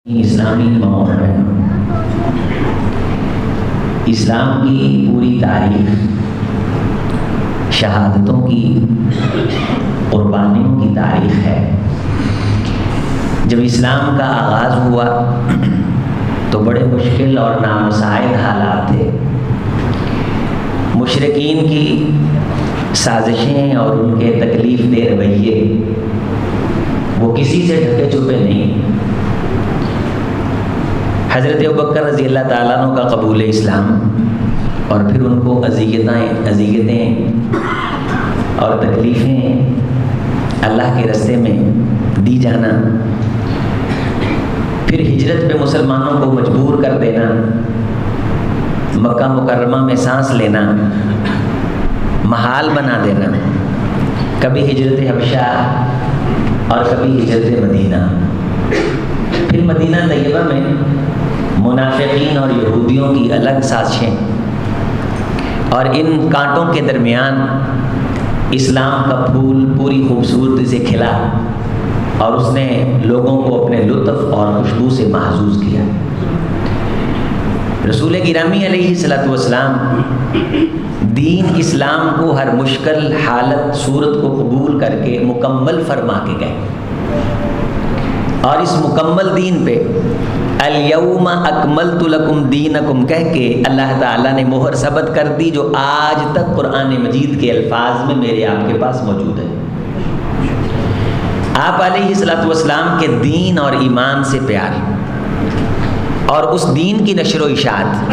اسلامی ماحول ہے۔ اسلام کی پوری تاریخ شہادتوں کی، قربانیوں کی تاریخ ہے۔ جب اسلام کا آغاز ہوا تو بڑے مشکل اور نامساعد حالات تھے۔ مشرکین کی سازشیں اور ان کے تکلیف دہ رویے وہ کسی سے ڈھکے چھپے نہیں۔ حضرت ابوبکر رضی اللہ تعالیٰ عنہ کا قبول اسلام اور پھر ان کو اذیتیں اور تکلیفیں اللہ کے راستے میں دی جانا، پھر ہجرت پہ مسلمانوں کو مجبور کر دینا، مکہ مکرمہ میں سانس لینا محال بنا دینا، کبھی ہجرت حبشہ اور کبھی ہجرت مدینہ، پھر مدینہ طیبہ میں منافقین اور یہودیوں کی الگ سازشیں، اور ان کانٹوں کے درمیان اسلام کا پھول پوری خوبصورتی سے کھلا اور اس نے لوگوں کو اپنے لطف اور خوشبو سے محظوظ کیا۔ رسول گرامی علیہ الصلوۃ والسلام دین اسلام کو ہر مشکل حالت صورت کو قبول کر کے مکمل فرما کے گئے، اور اس مکمل دین پہ الیوم اکملت لکم دینکم کہہ کے اللہ تعالیٰ نے مہر ثبت کر دی، جو آج تک قرآن مجید کے الفاظ میں میرے آپ کے پاس موجود ہے۔ آپ علیہ الصلوۃ والسلام کے دین اور ایمان سے پیار اور اس دین کی نشر و اشاعت،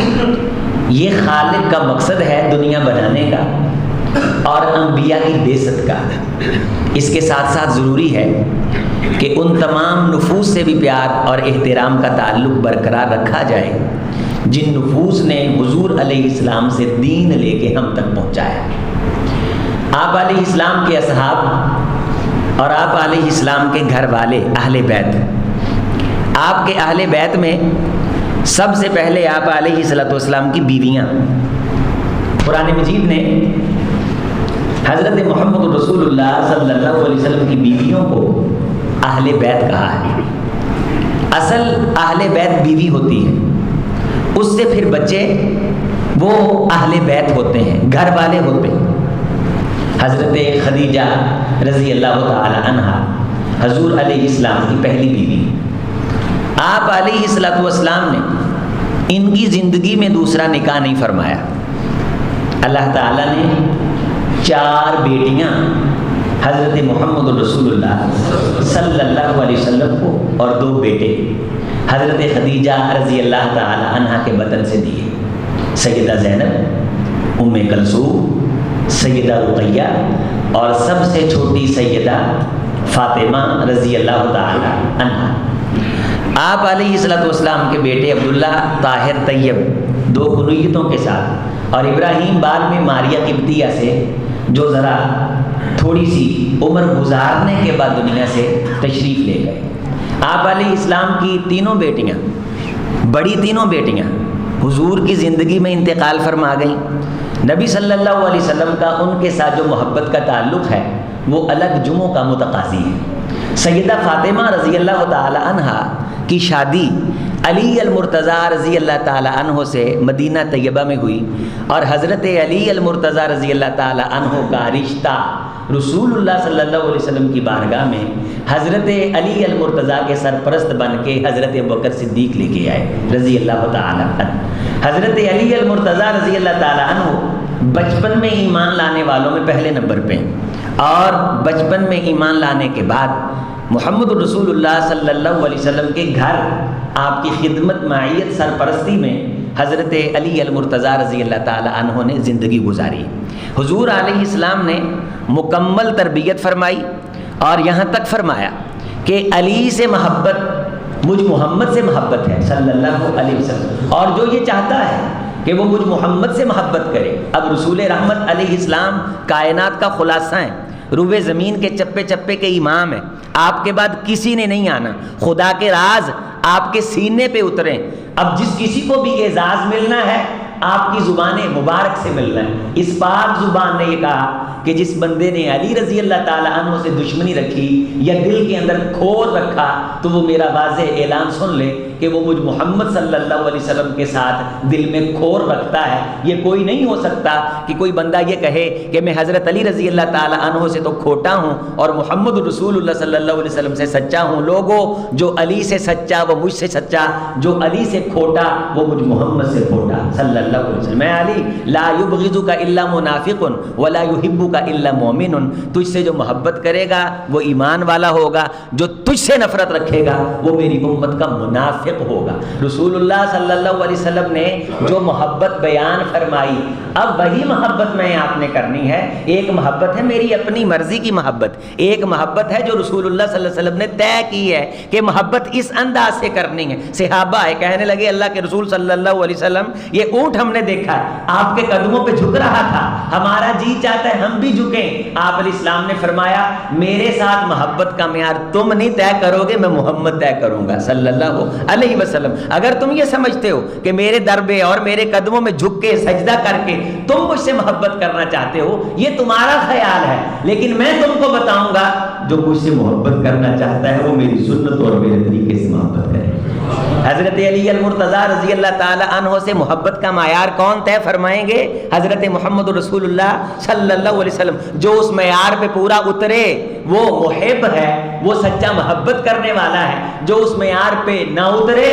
یہ خالق کا مقصد ہے دنیا بنانے کا اور انبیاء کی بعثت کا۔ اس کے ساتھ ساتھ ضروری ہے کہ ان تمام نفوس سے بھی پیار اور احترام کا تعلق برقرار رکھا جائے جن نفوس نے حضور علیہ السلام سے دین لے کے ہم تک پہنچایا۔ آپ علیہ السلام کے اصحاب اور آپ علیہ السلام کے گھر والے اہل بیت، آپ کے اہل بیت میں سب سے پہلے آپ علیہ الصلوۃ والسلام کی بیویاں۔ قرآن مجید نے حضرت محمد رسول اللہ صلی اللہ علیہ وسلم کی بیویوں کو اہل بیت کہا ہے۔ اصل اہل بیت بیوی ہوتی ہے، اس سے پھر بچے وہ اہل بیت ہوتے ہیں، گھر والے ہوتے ہیں۔ حضرت خدیجہ رضی اللہ تعالی عنہا حضور علیہ السلام کی پہلی بیوی، آپ علیہ الصلوۃ والسلام نے ان کی زندگی میں دوسرا نکاح نہیں فرمایا۔ اللہ تعالیٰ نے 4 بیٹیاں حضرت محمد رسول اللہ صلی اللہ علیہ وسلم کو اور 2 بیٹے حضرت خدیجہ رضی اللہ تعالی عنہا کے بطن سے دیے، سیدہ زینب، ام کلثوم، سیدہ رقیہ اور سب سے چھوٹی سیدہ فاطمہ رضی اللہ تعالی عنہا۔ آپ علیہ الصلوۃ والسلام کے بیٹے عبداللہ طاہر طیب 2 کنویتوں کے ساتھ، اور ابراہیم بعد میں ماریہ قبطیہ سے، جو ذرا تھوڑی سی عمر گزارنے کے بعد دنیا سے تشریف لے گئے۔ آپ علیہ السلام کی 3 بیٹیاں، بڑی 3 بیٹیاں حضور کی زندگی میں انتقال فرما گئیں۔ نبی صلی اللہ علیہ وسلم کا ان کے ساتھ جو محبت کا تعلق ہے وہ الگ جموں کا متقاضی ہے۔ سیدہ فاطمہ رضی اللہ تعالی عنہا کی شادی علی المرتضیٰ رضی اللہ تعالی عنہ سے مدینہ طیبہ میں ہوئی، اور حضرت علی المرتضیٰ رضی اللہ تعالی عنہ کا رشتہ رسول اللہ صلی اللہ علیہ وسلم کی بارگاہ میں حضرت علی المرتضیٰ کے سرپرست بن کے حضرت ابوبکر صدیق لے کے آئے رضی اللہ تعالی عنہ۔ حضرت علی المرتضیٰ رضی اللہ تعالی عنہ بچپن میں ایمان لانے والوں میں پہلے نمبر پہ، اور بچپن میں ایمان لانے کے بعد محمد رسول اللہ صلی اللہ علیہ وسلم کے گھر آپ کی خدمت، معیت، سرپرستی میں حضرت علی المرتضیٰ رضی اللہ تعالی عنہ نے زندگی گزاری۔ حضور علیہ السلام نے مکمل تربیت فرمائی اور یہاں تک فرمایا کہ علی سے محبت مجھ محمد سے محبت ہے صلی اللہ علیہ وسلم، اور جو یہ چاہتا ہے کہ وہ مجھ محمد سے محبت کرے۔ اب رسول رحمت علیہ السلام کائنات کا خلاصہ ہیں، روئے زمین کے چپے چپے کے امام ہیں، آپ کے بعد کسی نے نہیں آنا، خدا کے راز آپ کے سینے پہ اتریں۔ اب جس کسی کو بھی اعزاز ملنا ہے آپ کی زبان مبارک سے ملنا ہے۔ اس پاک زبان نے یہ کہا کہ جس بندے نے علی رضی اللہ تعالیٰ عنہ سے دشمنی رکھی یا دل کے اندر کھور رکھا تو وہ میرا واضح اعلان سن لے کہ وہ مجھ محمد صلی اللہ علیہ وسلم کے ساتھ دل میں کھور رکھتا ہے۔ یہ کوئی نہیں ہو سکتا کہ کوئی بندہ یہ کہے کہ میں حضرت علی رضی اللہ تعالیٰ عنہ سے تو کھوٹا ہوں اور محمد رسول اللہ صلی اللہ علیہ وسلم سے سچا ہوں۔ لوگوں، جو علی سے سچا وہ مجھ سے سچا، جو علی سے کھوٹا وہ مجھ محمد سے کھوٹا صلی اللہ علیہ وسلم۔ میں علی لا یبغضک الا منافق ولا یحبک الا مومن، تجھ سے جو محبت کرے گا وہ ایمان والا ہوگا، جو تجھ سے نفرت رکھے گا وہ میری امت کا منافق ہوگا۔ رسول اللہ صلی اللہ علیہ وسلم نے جو محبت بیان فرمائی، اب وہی محبت میں آپ نے کرنی ہے۔ ایک محبت ہے میری اپنی مرضی کی محبت، ایک محبت ہے جو رسول اللہ صلی اللہ علیہ وسلم نے طے کی ہے کہ محبت اس انداز سے کرنی ہے۔ صحابہ آئے کہنے لگے اللہ کے رسول صلی اللہ علیہ وسلم یہ اونٹ ہم نے دیکھا ہے آپ کے قدموں پہ جھک رہا تھا، ہمارا جی چاہتا ہے ہم بھی جھکیں۔ آپ علیہ السلام نے فرمایا میرے ساتھ محبت کا معیار تم نہیں طے کرو گے، میں محمد طے کروں گا صلی اللہ علیہ وسلم۔ اگر تم یہ سمجھتے ہو کہ میرے در پہ اور میرے قدموں میں جھک کے سجدہ کر کے تم مجھ سے محبت کرنا چاہتے ہو، یہ تمہارا خیال ہے، لیکن میں تم کو بتاؤں گا جو مجھ سے محبت کرنا چاہتا ہے وہ میری سنت اور میرے طریقے سے محبت کرے۔ حضرت علی المرتضیٰ رضی اللہ تعالی عنہ سے محبت کا معیار کون طے فرمائیں گے؟ حضرت محمد رسول اللہ صلی اللہ علیہ وسلم۔ جو اس معیار پہ پورا اترے وہ محب ہے، وہ سچا محبت کرنے والا ہے۔ جو اس معیار پہ نہ اترے،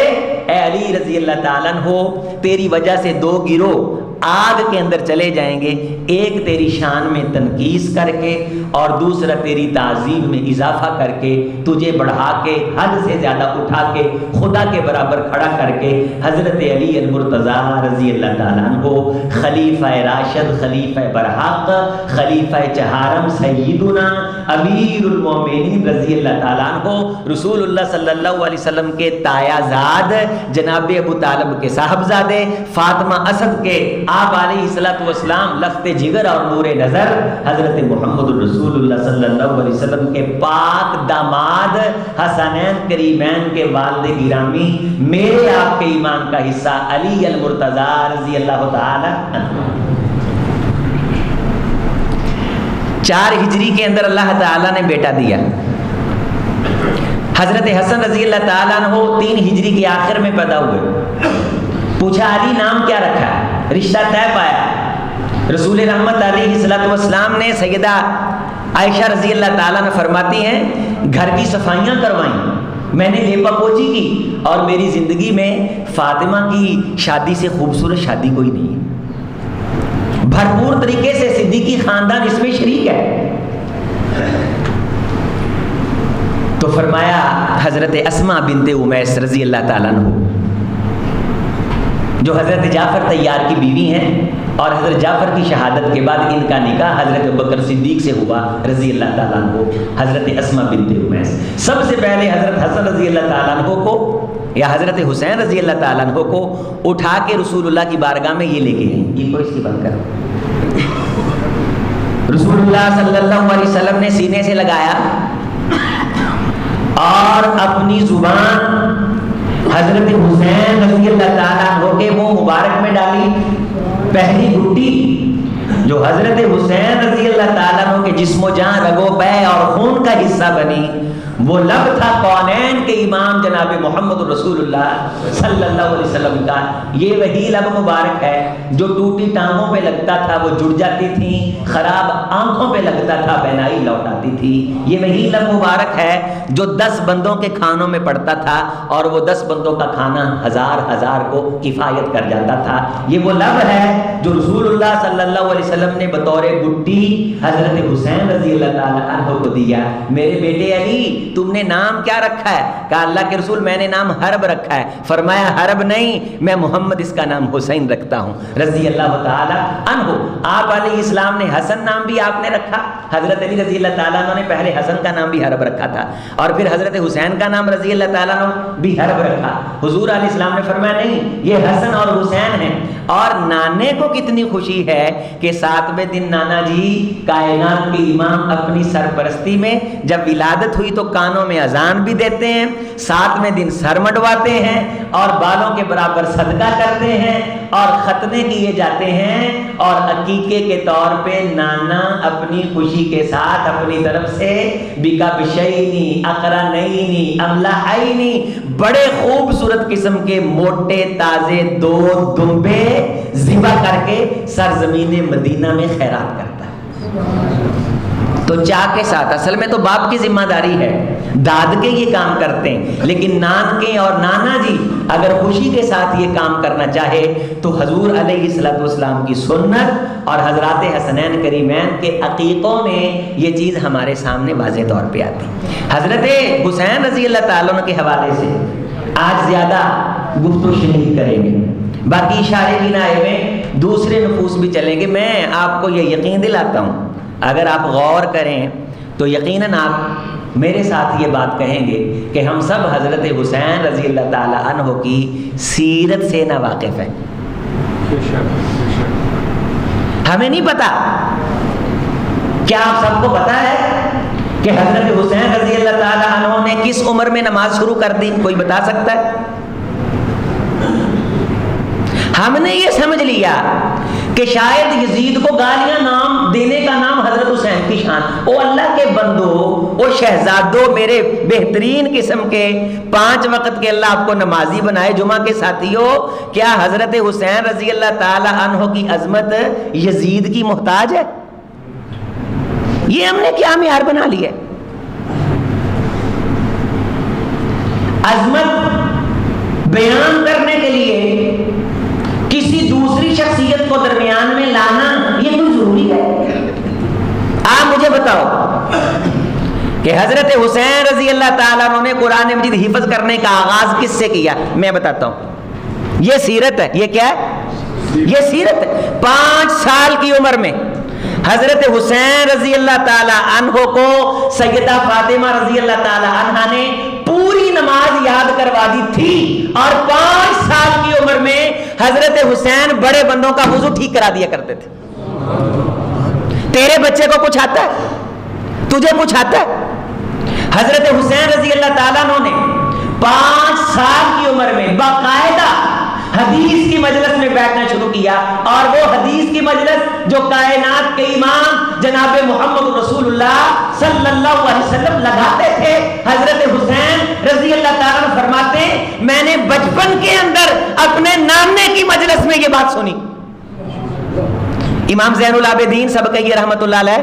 اے علی رضی اللہ تعالیٰ عنہ تیری وجہ سے دو گروہ آگ کے اندر چلے جائیں گے، ایک تیری شان میں تنقیص کر کے اور دوسرا تیری تعظیم میں اضافہ کر کے، تجھے بڑھا کے حد سے زیادہ اٹھا کے خدا کے برابر کھڑا کر کے۔ حضرت علی المرتضیٰ رضی اللہ تعالیٰ عنہ خلیفہ راشد، خلیفہ برحق، خلیفہ چہارم، سیدنا امیر المومنین رضی اللہ تعالیٰ عنہ، رسول اللہ صلی اللہ علیہ وسلم کے تایا زاد جناب ابو طالب کے صاحبزادے، فاطمہ اسد کے آپ علیہ الصلوۃ والسلام لخت جگر اور نور نظر، حضرت محمد رسول اللہ صلی اللہ علیہ وسلم کے پاک داماد حسنین کریمین کے والد گرامی، میرے آپ کے ایمان کا حصہ علی المرتضیٰ رضی اللہ تعالی عنہ۔ 4 ہجری کے اندر اللہ تعالیٰ نے بیٹا دیا۔ حضرت حسن رضی اللہ تعالیٰ عنہ 3 ہجری کے آخر میں پیدا ہوئے۔ پوچھا علی نام کیا رکھا ہے؟ رشتہ طے پایا۔ رسول رحمت علیہ الصلوۃ والسلام نے سیدہ عائشہ رضی اللہ تعالیٰ نے فرماتی ہیں گھر کی صفائیاں کروائیں، میں نے لیپا پوچھی کی، اور میری زندگی میں فاطمہ کی شادی سے خوبصورت شادی کوئی نہیں ہے۔ بھرپور طریقے سے صدیقی خاندان اس میں شریک ہے۔ تو فرمایا حضرت اسماء بنت امیس رضی اللہ تعالیٰ عنہ جو حضرت جعفر طیار کی بیوی ہیں، اور حضرت جعفر کی شہادت کے بعد ان کا نکاح حضرت بکر صدیق سے ہوا رضی اللہ تعالیٰ عنہ، حضرت اسماء بنت امیس۔ سب سے پہلے حضرت حسن رضی اللہ تعالیٰ عنہ کو یا حضرت حسین رضی اللہ تعالیٰ عنہ کو اٹھا کے رسول اللہ کی بارگاہ میں یہ لے کے گئے، یہ کوئی اس کی بند کرو۔ رسول اللہ صلی اللہ علیہ وسلم نے سینے سے لگایا اور اپنی زبان حضرت حسین رضی اللہ تعالیٰ عنہ کے منہ مبارک میں ڈالی۔ پہلی گھٹی جو حضرت حسین رضی اللہ تعالیٰ عنہ کے جسم و جان، رگ و پے اور خون کا حصہ بنی، وہ لب تھا کونین کے امام جناب محمد رسول اللہ صلی اللہ علیہ وسلم کا۔ یہ وہی لب مبارک ہے جو ٹوٹی ٹانگوں پہ لگتا تھا وہ جڑ جاتی تھی، خراب آنکھوں پہ لگتا تھا بینائی لوٹ آتی تھی۔ یہ وہی لب مبارک ہے جو 10 بندوں کے کھانوں میں پڑتا تھا اور وہ 10 بندوں کا کھانا ہزار کو کفایت کر جاتا تھا۔ یہ وہ لب ہے جو رسول اللہ صلی اللہ علیہ وسلم نے بطور گڈی حضرت حسین رضی اللہ تعالیٰ عنہ کو دیا۔ میرے بیٹے علی تم نے نام کیا رکھا ہے؟ کہا اللہ کے رسول میں نے نام حرب رکھا ہے۔ فرمایا حرب نہیں، میں محمد اس کا نام حسین رکھتا ہوں رضی اللہ تعالی عنہ۔ آپ علیہ السلام نے حسن نام بھی آپ نے رکھا، حضرت علی رضی اللہ تعالیٰ عنہ نے پہلے حسن کا نام بھی حرب رکھا تھا، اور پھر حضرت حسین کا نام رضی اللہ تعالیٰ عنہ بھی حرب رکھا۔ حضور علیہ السلام نے فرمایا نہیں، یہ حسن اور حسین ہیں۔ اور نانے کو کتنی خوشی ہے کہ 7ویں دن نانا جی کائنات کے امام اپنی سرپرستی میں جب ولادت ہوئی تو کانوں میں اذان بھی دیتے ہیں، 7ویں دن سر منڈواتے ہیں اور بالوں کے برابر صدقہ کرتے ہیں اور ختنے کیے جاتے ہیں، اور عقیقے کے طور پہ نانا اپنی خوشی کے ساتھ اپنی طرف سے بکبشینی اقرنینی املحینی بڑے خوبصورت قسم کے موٹے تازے 2 دمبے ذبح کر کے سرزمین مدینہ میں خیرات کرتا ہے۔ تو چاہ کے ساتھ، اصل میں تو باپ کی ذمہ داری ہے، داد کے یہ کام کرتے ہیں، لیکن نان کے اور نانا جی اگر خوشی کے ساتھ یہ کام کرنا چاہے تو حضور علیہ السلام کی سنت اور حضرات حسنین کریمین کے عقیقوں میں یہ چیز ہمارے سامنے واضح طور پہ آتی۔ حضرت حسین رضی اللہ تعالیٰ عنہ کے حوالے سے آج زیادہ گفتگو نہیں کریں گے، باقی اشارے بھی نہ آئے ہوئے، دوسرے نفوس بھی چلیں گے۔ میں آپ کو یہ یقین دلاتا ہوں، اگر آپ غور کریں تو یقیناً آپ میرے ساتھ یہ بات کہیں گے کہ ہم سب حضرت حسین رضی اللہ تعالیٰ عنہ کی سیرت سے نا واقف ہیں۔ ہمیں نہیں پتا، کیا آپ سب کو پتا ہے کہ حضرت حسین رضی اللہ تعالیٰ عنہ نے کس عمر میں نماز شروع کر دی؟ کوئی بتا سکتا ہے؟ ہم نے یہ سمجھ لیا کہ شاید یزید کو گالیاں نام دینے کا نام حضرت حسین کی شان، او اللہ کے بندو، او شہزادو، میرے بہترین قسم کے 5 وقت کے اللہ آپ کو نمازی بنائے، جمعہ کے ساتھیوں، کیا حضرت حسین رضی اللہ تعالی عنہ کی عظمت یزید کی محتاج ہے؟ یہ ہم نے کیا معیار بنا لیا ہے؟ عظمت بیان کرنے کے لیے کسی دوسری شخصیت کو درمیان میں لانا یہ کوئی ضروری ہے؟ آپ مجھے بتاؤ کہ حضرت حسین رضی اللہ تعالیٰ عنہ نے قرآن مجید حفظ کرنے کا آغاز کس سے کیا؟ میں بتاتا ہوں، یہ سیرت ہے۔ یہ کیا ہے؟ یہ سیرت ہے۔ 5 سال کی عمر میں حضرت حسین رضی اللہ تعالیٰ عنہ کو سیدہ فاطمہ رضی اللہ تعالیٰ عنہ نے پوری نماز یاد کروا دی تھی، اور 5 سال کی عمر میں حضرت حسین بڑے بندوں کا وضو ٹھیک کرا دیا کرتے تھے۔ تیرے بچے کو کچھ آتا ہے؟ تجھے کچھ آتا ہے؟ حضرت حسین رضی اللہ تعالیٰ عنہ نے 5 سال کی عمر میں باقاعدہ حدیث کی مجلس میں بیٹھنا شروع کیا، اور وہ حدیث کی مجلس جو کائنات کے امام جناب محمد رسول اللہ صلی اللہ علیہ وسلم لگاتے تھے، حضرت حسین رضی اللہ تعالیٰ عنہ فرماتے ہیں میں نے بچپن کے اندر اپنے نانے کی مجلس میں یہ بات سنی۔ امام زین العابدین سبقی رحمت اللہ علیہ،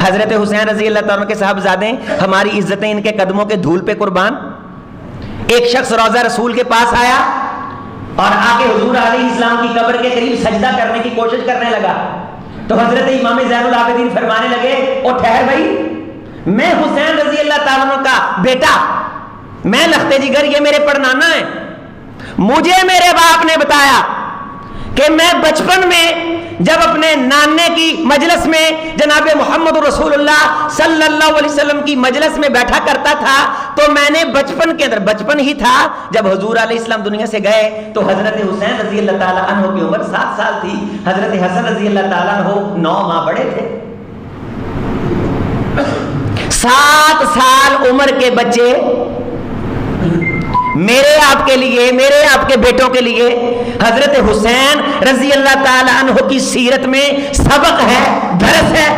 حضرت حسین رضی اللہ تعالیٰ عنہ کے صاحبزادے، ہماری عزتیں ان کے قدموں کے دھول پہ قربان۔ ایک شخص روضہ رسول کے پاس آیا اور آ کے حضور علیہ السلام کی قبر کے قریب سجدہ کرنے کی کوشش کرنے لگا، تو حضرت امام زین العابدین فرمانے لگے او ٹھہر بھائی، میں حسین رضی اللہ تعالیٰ عنہ کا بیٹا، میں لخت جگر، یہ میرے پڑنانا ہے، مجھے میرے باپ نے بتایا کہ میں بچپن میں جب اپنے نانے کی مجلس میں جناب محمد رسول اللہ صلی اللہ علیہ وسلم کی مجلس میں بیٹھا کرتا تھا، تو میں نے بچپن کے اندر، بچپن ہی تھا جب حضور علیہ السلام دنیا سے گئے تو حضرت حسین رضی اللہ تعالیٰ عنہ کی عمر 7 سال تھی، حضرت حسن رضی اللہ تعالیٰ عنہ 9 ماہ بڑے تھے۔ 7 سال عمر کے بچے میرے آپ کے لیے، میرے آپ کے بیٹوں کے لیے حضرت حسین رضی اللہ تعالی عنہ کی سیرت میں سبق ہے، درس ہے۔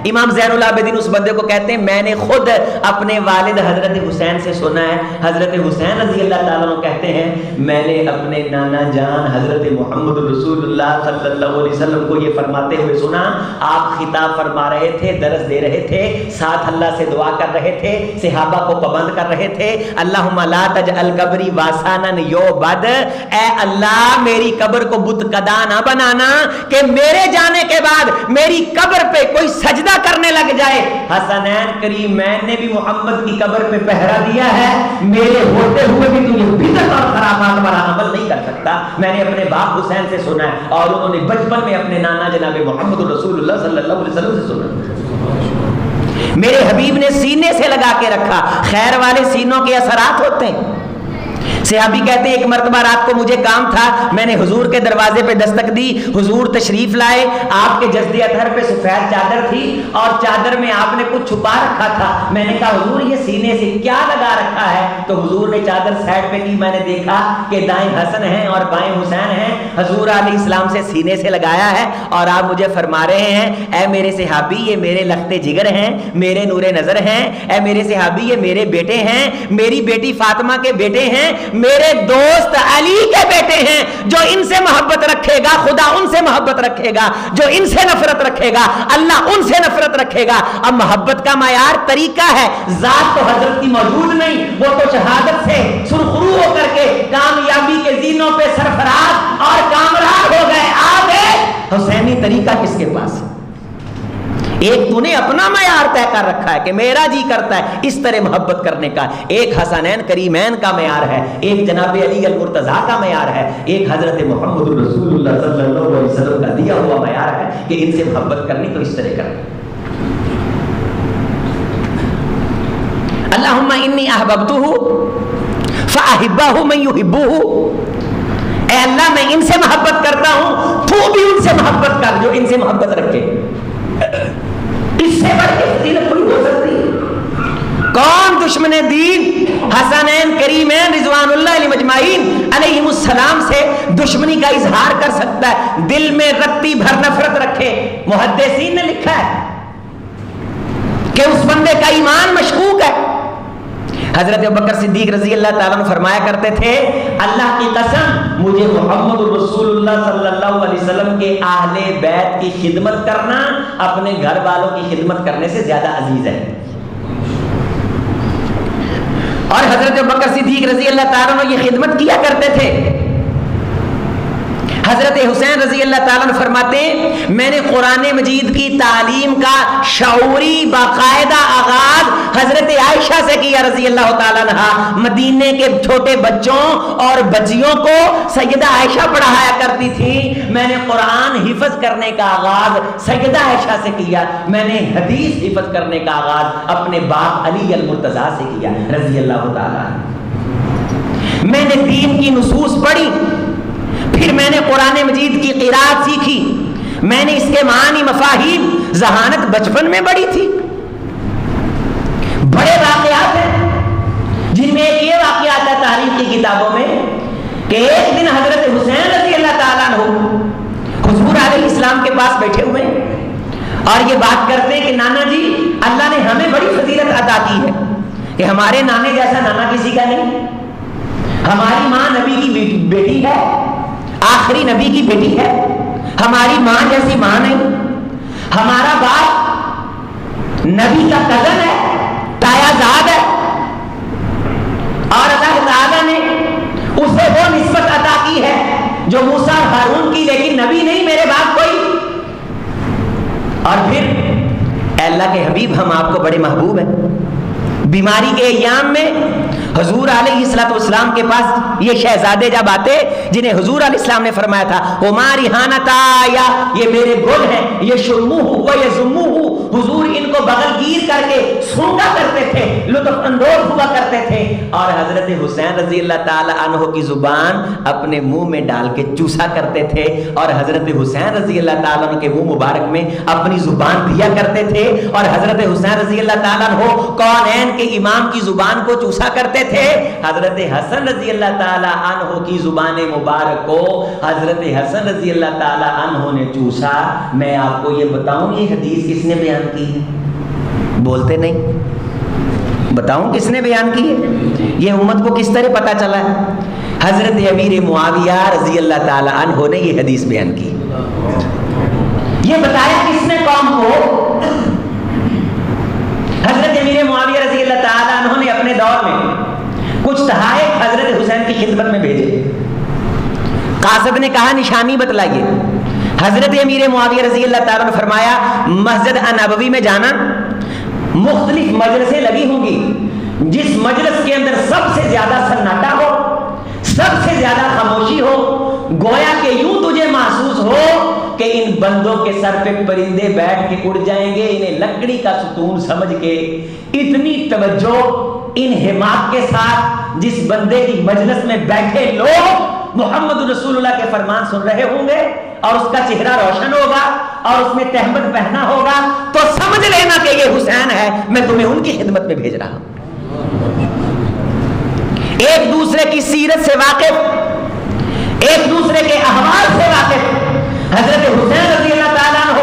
امام زین العابدین اس بندے کو کہتے ہیں میں نے خود اپنے والد حضرت حسین سے سنا ہے۔ حضرت حسین رضی اللہ تعالیٰ عنہ کہتے ہیں میں نے اپنے نانا جان حضرت محمد رسول اللہ صلی اللہ علیہ وسلم کو یہ فرماتے ہوئے سنا، آپ خطاب فرما رہے تھے، درس دے رہے تھے، ساتھ اللہ سے دعا کر رہے تھے، صحابہ کو پابند کر رہے تھے، اللہم لا تجعل قبری واسانا یعبد، اے اللہ میری قبر کو بت کدا نہ بنانا کہ میرے جانے کے بعد میری قبر پہ کوئی سجدہ کرنے لگ جائے۔ حسنین کریمین نے بھی محمد کی قبر پہ پہرا دیا ہے، میرے ہوتے ہوئے بھی تو یہ بدعت اور خرافات پر عمل نہیں کر سکتا۔ میں نے اپنے باپ حسین سے سنا ہے، اور انہوں نے بچپن میں اپنے نانا جناب محمد رسول اللہ صلی اللہ علیہ وسلم سے سنا۔ میرے حبیب نے سینے سے لگا کے رکھا، خیر والے سینوں کے اثرات ہوتے ہیں، صحابی کہتے ہیں ایک مرتبہ رات کو مجھے کام تھا، میں نے حضور کے دروازے پہ دستک دی، حضور تشریف لائے، آپ کے جسد اطہر پہ سفید چادر تھی اور چادر میں آپ نے کچھ چھپا رکھا تھا۔ میں نے کہا حضور یہ سینے سے کیا لگا رکھا ہے؟ تو حضور نے چادر سائڈ پہ کی، میں نے دیکھا کہ دائیں حسن ہیں اور بائیں حسین ہیں، حضور علیہ السلام سے سینے سے لگایا ہے اور آپ مجھے فرما رہے ہیں اے میرے صحابی یہ میرے لخت جگر ہیں، میرے نور نظر ہیں، اے میرے صحابی یہ میرے بیٹے ہیں، میری بیٹی فاطمہ کے بیٹے ہیں، میرے دوست علی کے بیٹے ہیں۔ جو ان سے محبت رکھے گا خدا ان سے محبت رکھے گا، جو ان سے نفرت رکھے گا اللہ ان سے نفرت رکھے گا۔ اب محبت کا معیار طریقہ ہے، ذات تو حضرت کی موجود نہیں، وہ تو شہادت سے سرخرو ہو کر کے کامیابی کے زینوں پہ سرفراز اور کامران ہو گئے، آ گئے۔ حسینی طریقہ کس کے پاس؟ ایک تو نے اپنا معیار طے کر رکھا ہے کہ میرا جی کرتا ہے اس طرح محبت کرنے کا، ایک حسنین کریمین کا معیار ہے، ایک جناب علی المرتضیٰ کا معیار ہے، ایک حضرت محمد رسول اللہ صلی اللہ علیہ وسلم کا دیا ہوا معیار ہے کہ ان سے محبت کرنی تو اس طرح کرنی۔ اللہم انی احببتہ فاحبہ من یحبہ، اے اللہ میں ان سے محبت کرتا ہوں، تو بھی ان سے محبت کر جو ان سے محبت رکھے۔ اس سے بڑھ کے فضیلت کوئی ہو سکتی ہے؟ کون دشمن دین حسنین کریمین رضوان اللہ علیہ مجمعین علیہم السلام سے دشمنی کا اظہار کر سکتا ہے؟ دل میں رتی بھر نفرت رکھے۔ محدثین نے لکھا ہے کہ اس بندے کا ایمان مشکوک ہے۔ حضرت ابوبکر صدیق رضی اللہ تعالیٰ عنہ فرمایا کرتے تھے اللہ کی قسم مجھے محمد رسول اللہ صلی اللہ علیہ وسلم کے اہل بیت کی خدمت کرنا اپنے گھر والوں کی خدمت کرنے سے زیادہ عزیز ہے۔ اور حضرت ابوبکر صدیق رضی اللہ تعالیٰ عنہ یہ خدمت کیا کرتے تھے۔ حضرت حسین رضی اللہ تعالیٰ عنہ فرماتے ہیں میں نے قرآن مجید کی تعلیم کا شعوری باقاعدہ آغاز حضرت عائشہ سے کیا رضی اللہ تعالیٰ عنہ۔ مدینے کے چھوٹے بچوں اور بچیوں کو سیدہ عائشہ پڑھایا کرتی تھی۔ میں نے قرآن حفظ کرنے کا آغاز سیدہ عائشہ سے کیا، میں نے حدیث حفظ کرنے کا آغاز اپنے باپ علی المرتضیٰ سے کیا رضی اللہ تعالیٰ عنہ۔ میں نے دین کی نصوص پڑھی، پھر میں نے قرآن مجید کی قرات سیکھی، میں نے اس کے معنی مفاہیم ذہانت بچپن میں بڑھی تھی۔ بڑے واقعات ہیں جن میں ایک یہ واقعہ آتا ہے تاریخ کی کتابوں میں کہ ایک دن حضرت حسین رضی اللہ تعالیٰ عنہ حضور علیہ السلام کے پاس بیٹھے ہوئے اور یہ بات کرتے ہیں کہ نانا جی اللہ نے ہمیں بڑی فضیلت عطا کی ہے کہ ہمارے نانے جیسا نانا کسی کا نہیں، ہماری ماں نبی کی بیٹی ہے، آخری نبی کی بیٹی ہے، ہماری ماں جیسی ماں نہیں، ہمارا باپ نبی کا کزن ہے، تایا زاد ہے، اور اللہ تعالیٰ نے اسے وہ نسبت عطا کی ہے جو موسیٰ اور ہارون کی، لیکن نبی نہیں میرے باپ کوئی۔ اور پھر اے اللہ کے حبیب ہم آپ کو بڑے محبوب ہیں۔ بیماری کے ایام میں حضور علیہ السلام کے پاس یہ شہزادے جب آتے جنہیں حضور علیہ السلام نے فرمایا تھا ہماری حانتا یا یہ میرے گل ہیں، یہ شمو ہوا یہ زمو ہو، حضور ان کو بغل گیر کر کے سونگا کرتے تھے، لطف اندوز ہوا کرتے تھے، اور حضرت حسین رضی اللہ تعالی عنہ کی زبان اپنے منہ میں ڈال کے چوسا کرتے تھے، اور حضرت حسین رضی اللہ تعالیٰ عنہ کے منہ مبارک میں اپنی زبان دیا کرتے تھے، اور حضرت حسین رضی اللہ تعالیٰ عنہ کونین کے امام کی زبان کو چوسا کرتے تھے۔ حضرت حسن رضی اللہ تعالی عنہ کی زبان مبارک کو حضرت حسن رضی اللہ تعالی عنہ نے چوسا۔ میں آپ کو یہ بتاؤں یہ حدیث کس نے بیان کی ہے؟ بولتے نہیں، بتاؤں کس نے بیان کی ہے؟ یہ امت کو کس طرح پتا چلا ہے؟ حضرت امیر معاویہ رضی اللہ تعالی عنہ نے یہ حدیث بیان کی۔ یہ بتایا کس نے قوم کو؟ حضرت امیر معاویہ رضی اللہ تعالی عنہ نے اپنے دور میں کچھ تحائف حضرت حسین کی خدمت میں بھیجے۔ قاصد نے کہا نشانی بتلائیے۔ حضرت امیر معاویہ رضی اللہ تعالیٰ نے فرمایا مسجد نبوی میں جانا، مختلف مجلسیں لگی ہوں گی، جس مجلس کے اندر سب سے زیادہ سناٹا ہو، سب سے زیادہ خاموشی ہو، گویا کہ یوں تجھے محسوس ہو کہ ان بندوں کے سر پہ پرندے بیٹھ کے اڑ جائیں گے، انہیں لکڑی کا ستون سمجھ کے اتنی توجہ انہماک کے ساتھ جس بندے کی مجلس میں بیٹھے لوگ محمد رسول اللہ کے فرمان سن رہے ہوں گے اور اس کا چہرہ روشن ہوگا اور اس میں تہمت پہنا ہوگا تو سمجھ لینا کہ یہ حسین ہے، میں تمہیں ان کی خدمت میں بھیج رہا ہوں۔ ایک دوسرے کی سیرت سے واقف، ایک دوسرے کے احوال سے واقف حضرت حسین رضی اللہ تعالیٰ عنہ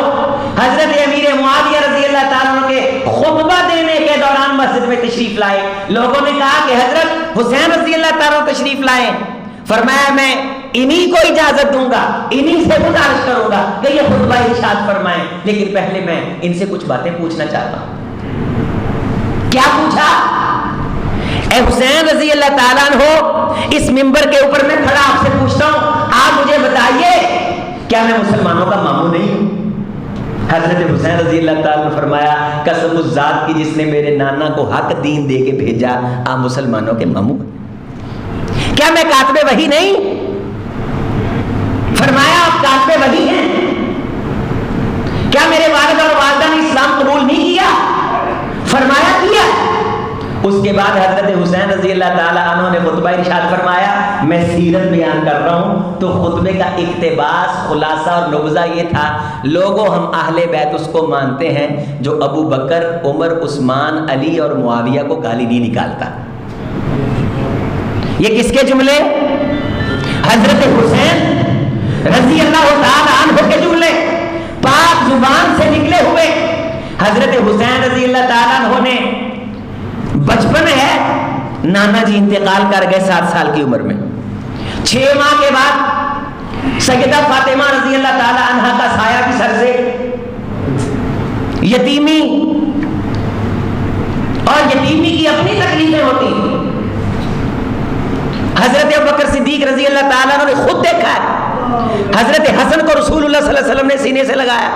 حضرت امیر معاویہ رضی اللہ تعالیٰ عنہ کے خطبہ دینے کے دوران مسجد میں تشریف لائے۔ لوگوں نے کہا کہ حضرت حسین رضی اللہ تعالیٰ عنہ تشریف لائے۔ فرمایا میں انہی کو اجازت دوں گا، انہی سے گزارش کروں گا کہ یہ خطبہ ارشاد فرمائیں، لیکن پہلے میں ان سے کچھ باتیں پوچھنا چاہتا ہوں۔ کیا پوچھا؟ اے حسین رضی اللہ تعالیٰ عنہ، اس منبر کے اوپر میں کھڑا آپ سے پوچھتا ہوں، آپ مجھے بتائیے کیا میں مسلمانوں کا ماموں نہیں ہوں؟ حضرت حسین رضی اللہ تعالیٰ نے فرمایا قسم اس ذات کی جس نے میرے نانا کو حق دین دے کے بھیجا، آپ مسلمانوں کے ماموں؟ کیا میں کاتب وحی نہیں؟ فرمایا آپ کاتب وحی ہیں؟ کیا میرے والد اور والدہ نے اسلام قبول نہیں کیا؟ فرمایا کیا۔ اس کے بعد حضرت حسین رضی اللہ تعالیٰ عنہ نے خطبہ ارشاد فرمایا، میں سیرت بیان کر رہا ہوں تو خطبے کا اقتباس، خلاصہ اور نبذہ یہ تھا، لوگوں ہم اہل بیت اس کو مانتے ہیں جو ابو بکر، عمر، عثمان، علی اور معاویہ کو گالی نہیں نکالتا۔ یہ کس کے جملے؟ حضرت حسین رضی اللہ تعالیٰ عنہ کے جملے، پاک زبان سے نکلے ہوئے۔ حضرت حسین رضی اللہ تعالیٰ عنہ نے بچپن ہے، نانا جی انتقال کر گئے 7 سال کی عمر میں۔ 6 ماہ کے بعد سیدہ فاطمہ رضی اللہ تعالی عنہا کا سایہ بھی سر سے، یتیمی اور یتیمی کی اپنی تکلیفیں ہوتی۔ حضرت ابوبکر صدیق رضی اللہ تعالیٰ عنہ نے خود دیکھا ہے، حضرت حسن کو رسول اللہ صلی اللہ علیہ وسلم نے سینے سے لگایا،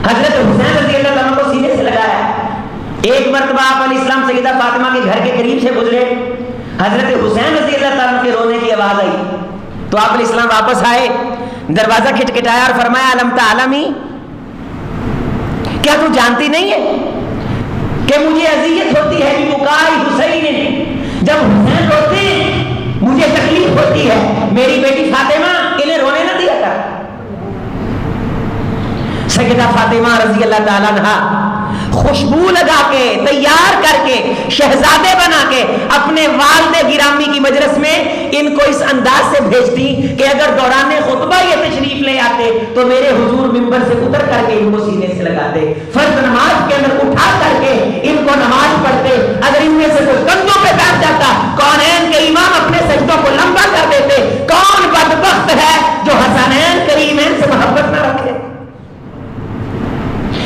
حضرت حسین رضی اللہ تعالیٰ عنہ کو سینے سے لگایا۔ ایک مرتبہ آپ علیہ السلام سیدہ فاطمہ کے گھر کے قریب سے گزرے، حضرت حسین رضی اللہ تعالیٰ عنہ کے رونے کی آواز آئی تو آپ علیہ السلام واپس آئے، دروازہ کھٹکھٹایا اور فرمایا علم تعلمی، کیا تو جانتی نہیں ہے کہ مجھے اذیت ہوتی ہے ببکاء حسین، جب حسین روتے ہیں مجھے تکلیف ہوتی ہے، میری بیٹی فاطمہ انہیں رونے نہ دیا کر۔ سیدہ فاطمہ رضی اللہ تعالیٰ عنہا خوشبو لگا کے، تیار کر کے، شہزادے بنا کے اپنے والد گرامی کی مجلس میں ان کو اس انداز سے بھیجتی کہ اگر دوران خطبہ یہ تشریف لے آتے تو میرے حضور منبر سے اتر کر کے ان کو سینے سے لگاتے، فرض نماز کے اندر اٹھا کر کے ان کو نماز پڑھتے، اگر ان میں سے کوئی کندھوں پہ بیٹھ جاتا کونین کے امام اپنے سجدوں کو لمبا کر دیتے۔ کون بدبخت ہے جو حسنین کریمین سے محبت نہ رکھے؟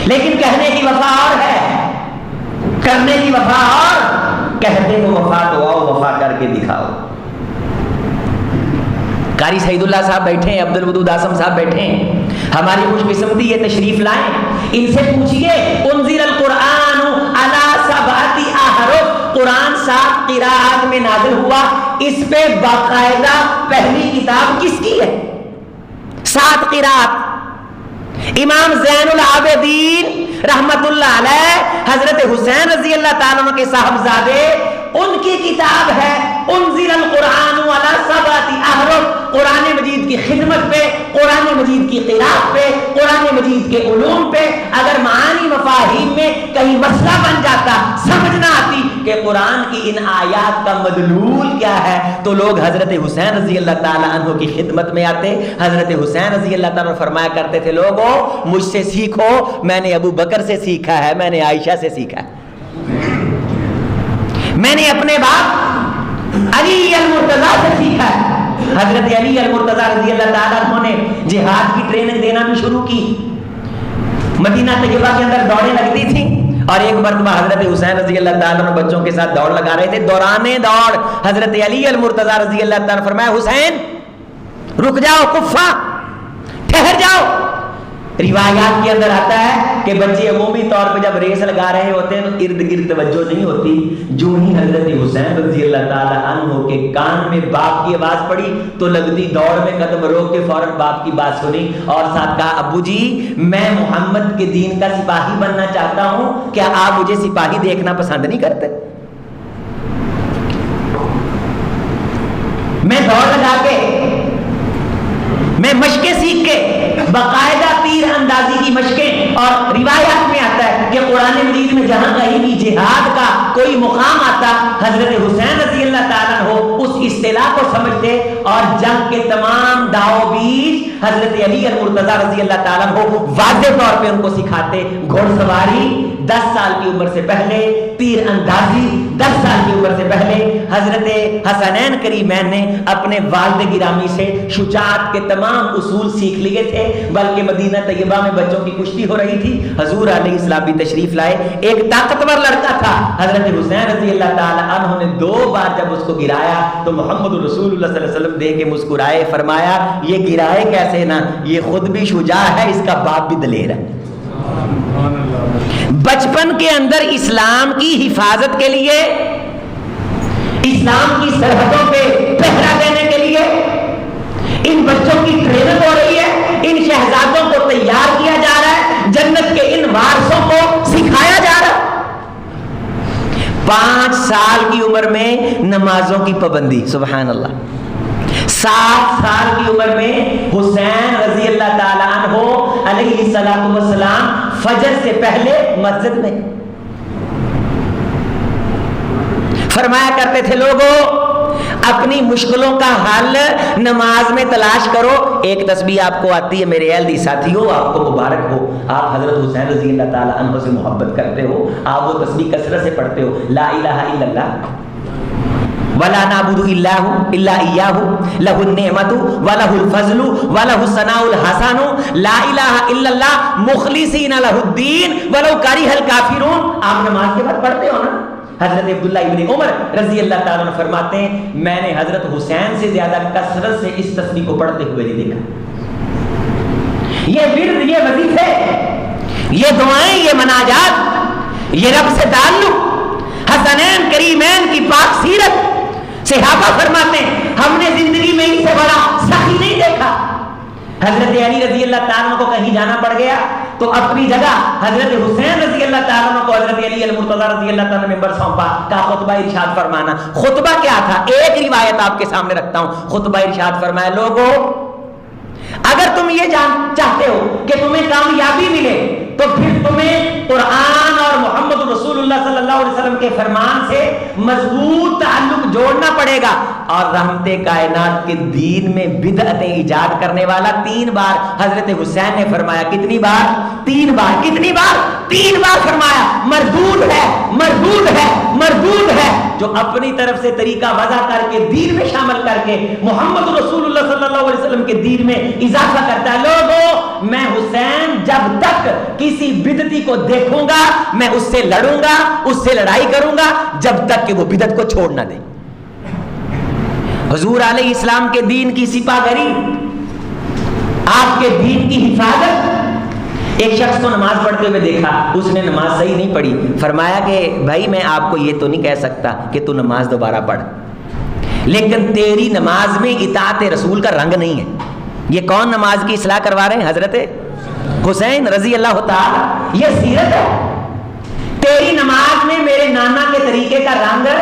لیکن کہنے کی وفا اور ہے، کرنے کی وفا اور، کہتے ہو وفا تو آؤ وفا کر کے دکھاؤ۔ قاری سعید اللہ صاحب بیٹھے ہیں، عبد الودود آسم صاحب بیٹھے ہیں، ہماری خوش قسمتی یہ تشریف لائیں، ان سے پوچھئے انزل القرآن علی 7 احرف، قرآن 7 قراءات میں نازل ہوا، اس پہ باقاعدہ پہلی کتاب کس کی ہے؟ 7 قراءات۔ امام زین العابدین رحمت اللہ علیہ حضرت حسین رضی اللہ تعالیٰ عنہ کے صاحبزادے، ان کی کتاب ہے انزل القرآن علی 7 احرف، قرآن مجید کی خدمت پہ، قرآن مجید کی قراءت پہ، قرآن مجید کے علوم پہ۔ اگر معانی مفاہیم میں کہیں مسئلہ بن جاتا، سمجھ نہ آتی کہ قرآن کی ان آیات کا مدلول کیا ہے، تو لوگ حضرت حسین رضی اللہ تعالیٰ عنہ کی خدمت میں آتے۔ حضرت حسین رضی اللہ تعالیٰ عنہ فرمایا کرتے تھے لوگوں مجھ سے سیکھو، میں نے ابو بکر سے سیکھا ہے، میں نے عائشہ سے سیکھا ہے، میں نے اپنے باپ علی المرتضیٰ سے سیکھا ہے۔ حضرت علی المرتضیٰ رضی اللہ تعالیٰ عنہ نے جہاد کی ٹریننگ دینا بھی شروع کی، مدینہ طیبہ کے اندر دوڑیں لگتی تھیں، اور ایک مرتبہ حضرت حسین رضی اللہ تعالیٰ عنہ بچوں کے ساتھ دوڑ لگا رہے تھے، دوران دوڑ حضرت علی المرتضیٰ رضی اللہ تعالیٰ عنہ فرمایا حسین رک جاؤ، کفا ٹھہر جاؤ۔ روایات کے اندر آتا ہے کہ بچے عمومی طور پہ جب ریس لگا رہے ہوتے ہیں تو ارد گرد توجہ نہیں ہوتی، جو ہی حضرت حسین رضی اللہ تعالیٰ عنہ کے کان میں باپ کی آواز پڑی تو لگتی دوڑ میں قدم روک کے فوراً باپ کی بات سنی اور ساتھ کہا ابو جی میں محمد کے دین کا سپاہی بننا چاہتا ہوں، کیا آپ مجھے سپاہی دیکھنا پسند نہیں کرتے؟ میں دوڑ لگا کے، میں مشقیں سیکھ کے، باقاعدہ تیر اندازی کی مشقیں، اور روایات میں آتا ہے کہ قرآن مجید میں جہاں کہیں بھی جہاد کا کوئی مقام آتا، حضرت حسین رضی اللہ تعالیٰ عنہ اس اصطلاح کو سمجھتے اور جنگ کے تمام داؤ بیج حضرت علی المرتضیٰ رضی اللہ تعالیٰ عنہ واضح طور پہ ان کو سکھاتے۔ گھوڑ سواری 10 سال کی عمر سے پہلے، تیر اندازی 10 سال کی عمر سے پہلے حضرت حسنین کریمین نے اپنے والد گرامی سے شجاعت کے تمام اصول سیکھ لیے تھے، بلکہ مدینہ طیبہ میں بچوں کی کشتی ہو رہی تھی، حضور علیہ السلام بھی تشریف لائے۔ ایک طاقتور لڑکا تھا، حضرت حسین رضی اللہ تعالی عنہ نے 2 بار جب اس کو گرایا تو محمد رسول اللہ صلی اللہ علیہ وسلم دیکھ کے مسکرائے، فرمایا یہ گرائے کیسے نا، یہ خود بھی شجاع ہے، اس کا باپ بھی دلیر ہے۔ بچپن کے اندر اسلام کی حفاظت کے لیے، اسلام کی سرحدوں پہ پہرا دینے کے لیے ان بچوں کی ٹریننگ ہو رہی ہے، ان شہزادوں کو تیار کیا جا رہا ہے، جنت کے ان وارثوں کو سکھایا جا رہا ہے۔ 5 سال کی عمر میں نمازوں کی پابندی، سبحان اللہ۔ 7 سال کی عمر میں حسین رضی اللہ تعالی عنہ علیہ السلام فجر سے پہلے مسجد میں فرمایا کرتے تھے، لوگوں اپنی مشکلوں کا حل نماز میں تلاش کرو۔ ایک تسبیح آپ کو آتی ہے میرے اہلدی ساتھیوں، آپ کو مبارک ہو، آپ حضرت حسین رضی اللہ تعالی عنہ سے محبت کرتے ہو، آپ وہ تسبیح کثرت سے پڑھتے ہو، لا الہ الا اللہ ولا نعبد الا اياه له النعمت وله الفضل وله الثناء الحسن لا الہ الا اللہ مخلصین له الدین ولو کرہ الکافرون۔ آپ نماز کے بعد پڑھتے ہو نا؟ حضرت عبداللہ ابن عمر رضی اللہ تعالیٰ عنہ فرماتے ہیں میں نے حضرت حسین سے زیادہ کثرت سے اس تسبیح کو پڑھتے ہوئے نہیں دیکھا۔ یہ ورد، یہ وظیفے، یہ دعائیں، یہ مناجات، یہ رب سے تعلق، حسنین کریمین کی پاک سیرت، صحابہ فرماتے ہیں ہم نے زندگی میں اس سے بڑا سخی نہیں دیکھا۔ حضرت علی رضی اللہ تعالیٰ عنہ کو کہیں جانا پڑ گیا تو اپنی جگہ حضرت حسین رضی اللہ تعالیٰ عنہ کو حضرت علی المرتضیٰ رضی اللہ تعالیٰ عنہ ممبر سونپا، کا خطبہ ارشاد فرمانا۔ خطبہ کیا تھا؟ ایک روایت آپ کے سامنے رکھتا ہوں۔ خطبہ ارشاد فرمایا، لوگوں اگر تم یہ چاہتے ہو کہ تمہیں کامیابی ملے تو پھر تمہیں قرآن اور محمد رسول اللہ صلی اللہ علیہ وسلم کے فرمان سے مضبوط تعلق جوڑنا پڑے گا۔ اور رحمت کائنات کے دین میں بدعتیں ایجاد کرنے والا 3 بار حضرت حسین نے فرمایا، کتنی بار؟ 3 بار۔ کتنی بار؟ 3 بار فرمایا، مردود ہے، مردود ہے، مردود ہے۔ جو اپنی طرف سے طریقہ وضع کر کے دین میں شامل کر کے محمد رسول اللہ صلی اللہ علیہ وسلم کے دین میں اضافہ کرتا ہے، لوگوں میں حسین جب تک کسی بدعتی کو دیکھوں گا میں اس سے لڑوں گا، اس سے لڑائی کروں گا جب تک کہ وہ بدعت کو چھوڑ نہ دے۔ حضور علیہ السلام کے دین کی سپاہگری، آپ کے دین کی حفاظت۔ ایک شخص کو نماز پڑھتے ہوئے دیکھا، اس نے نماز صحیح نہیں پڑھی، فرمایا کہ بھائی میں آپ کو یہ تو نہیں کہہ سکتا کہ تو نماز دوبارہ پڑھ، لیکن تیری نماز میں اطاعت رسول کا رنگ نہیں ہے۔ یہ کون نماز کی اصلاح کروا رہے ہیں؟ حضرت حسین رضی اللہ تعالی۔ یہ سیرت ہے، تیری نماز میں میرے نانا کے طریقے کا رنگ ہے۔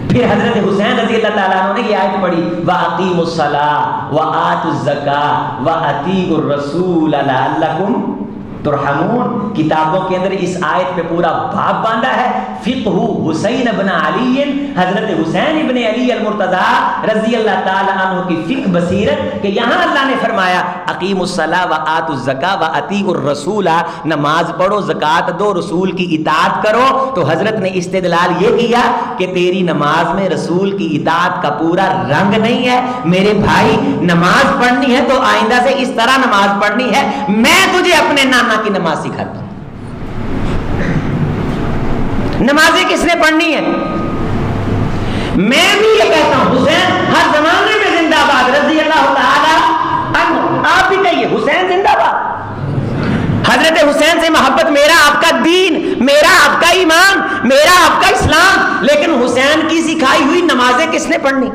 پھر حضرت حسین رضی اللہ تعالیٰ عنہ نے یہ آیت پڑھی، وَأَقِيمُوا الصَّلَاةَ وَآتُوا الزَّكَاةَ وَأَطِيعُوا الرَّسُولَ لَعَلَّكُمْ ترحمون۔ کتابوں کے اندر اس آیت پہ پورا باب باندھا ہے، فقہ حسین ابن علی، حضرت حسین ابن علی المرتضیٰ رضی اللہ تعالی عنہ کی فقہ بصیرت، کہ یہاں اللہ نے فرمایا اقیموا الصلاۃ وآتوا الزکاۃ وأطیعوا الرسول، نماز پڑھو، زکوٰۃ دو، رسول کی اطاعت کرو۔ تو حضرت نے استدلال یہ کیا کہ تیری نماز میں رسول کی اطاعت کا پورا رنگ نہیں ہے۔ میرے بھائی نماز پڑھنی ہے تو آئندہ سے اس طرح نماز پڑھنی ہے، میں تجھے اپنے نانا کی نماز سکھاتا ہوں۔ نمازیں کس نے پڑھنی ہے؟ میں بھی یہ کہتا ہوں، حسین ہر زمانے میں زندہ باد رضی اللہ تعالی عنہ۔ آپ بھی کہیے حسین زندہ باد۔ حضرت حسین سے محبت، میرا آپ کا دین، میرا آپ کا ایمان، میرا آپ کا اسلام، لیکن حسین کی سکھائی ہوئی نمازیں کس نے پڑھنی؟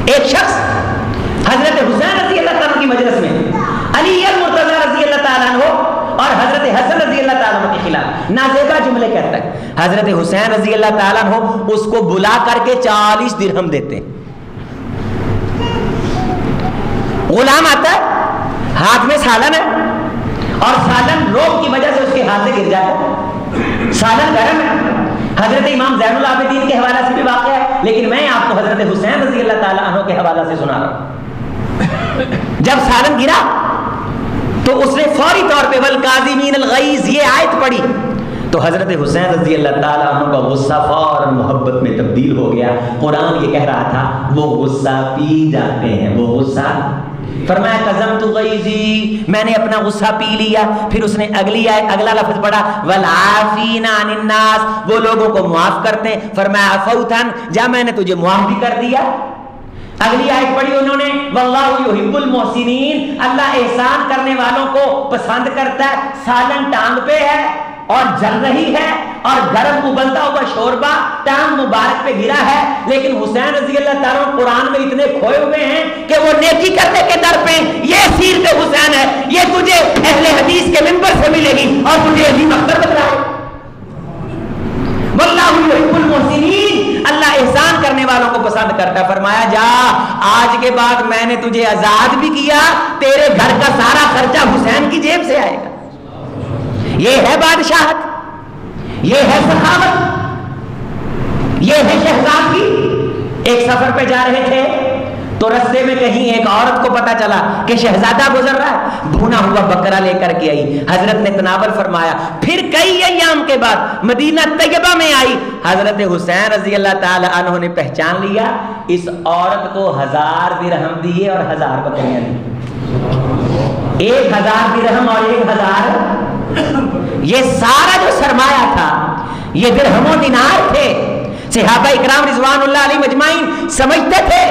ایک شخص حضرت حسین رضی اللہ تعالیٰ کی مجلس میں، علی المرتضیٰ رضی اللہ تعالیٰ عنہ اور حضرت حسن رضی اللہ تعالیٰ عنہ کے خلاف نازیبا جملے کہتا ہے. حضرت حسین رضی اللہ تعالیٰ عنہ اس کو بلا کر کے 40 درہم دیتے ہیں. غلام آتا ہے, ہاتھ میں سالن ہے, اور سالن روب کی وجہ سے اس کے ہاتھ سے گر جاتا ہے. سالن گرم ہے. حضرت امام زین العابدین کے حوالہ سے بھی واقع ہے, لیکن میں آپ کو حضرت حسین رضی اللہ تعالیٰ عنہ کے حوالہ سے سنا رہا ہوں. جب سالن گرا تو اس نے فوری طور پہ والکاظمین الغیظ یہ آیت پڑھی, تو حضرت حسین رضی اللہ تعالیٰ عنہ کا غصہ فوراً محبت میں تبدیل ہو گیا. قرآن یہ کہہ رہا تھا وہ غصہ پی جاتے ہیں, وہ غصہ. فرمایا قزمت غیظی, میں نے اپنا غصہ پی لیا. پھر اس نے اگلا لفظ پڑھا والعافین عن الناس, وہ لوگوں کو معاف کرتے ہیں. فرمایا عفوتاً, جا میں نے تجھے معاف بھی کر دیا. اگلی آیت پڑھی انہوں نے واللہ یحب المحسنین, اللہ احسان کرنے والوں کو پسند کرتا ہے. سالن ٹانگ پہ ہے اور جل رہی ہے اور گرم ابلتا ہوا شوربہ ٹانگ مبارک پہ گرا ہے, لیکن حسین رضی اللہ تعالیٰ قرآن میں اتنے کھوئے ہوئے ہیں کہ وہ نیکی کرنے کے در پہ یہ سیرت حسین ہے. یہ تجھے اہل حدیث کے منبر سے ملے گی اور تجھے عظیم اختر بتلائے. واللہ یحب المحسنین, اللہ احسان کرنے والوں کو پسند کرتا ہے. فرمایا جا آج کے بعد میں نے تجھے آزاد بھی کیا, تیرے گھر کا سارا خرچہ حسین کی جیب سے آئے گا. یہ ہے بادشاہت, یہ ہے سخاوت, یہ ہے شہزادگی. ایک سفر پہ جا رہے تھے تو رستے میں کہیں ایک عورت کو پتا چلا کہ شہزادہ گزر رہا ہے, بھونا ہوا بکرا لے کر کے آئی. حضرت نے تناول فرمایا. پھر کئی ایام کے بعد مدینہ طیبہ میں آئی. حضرت حسین رضی اللہ تعالی عنہ نے پہچان لیا, اس عورت کو 1000 درہم دیے اور 1000 بکریاں دی. 1000 درہم اور 1000, یہ سارا جو سرمایہ تھا یہ درہم و دینار تھے. صحابہ اکرام رضوان اللہ علیہ مجمعین سمجھتے تھے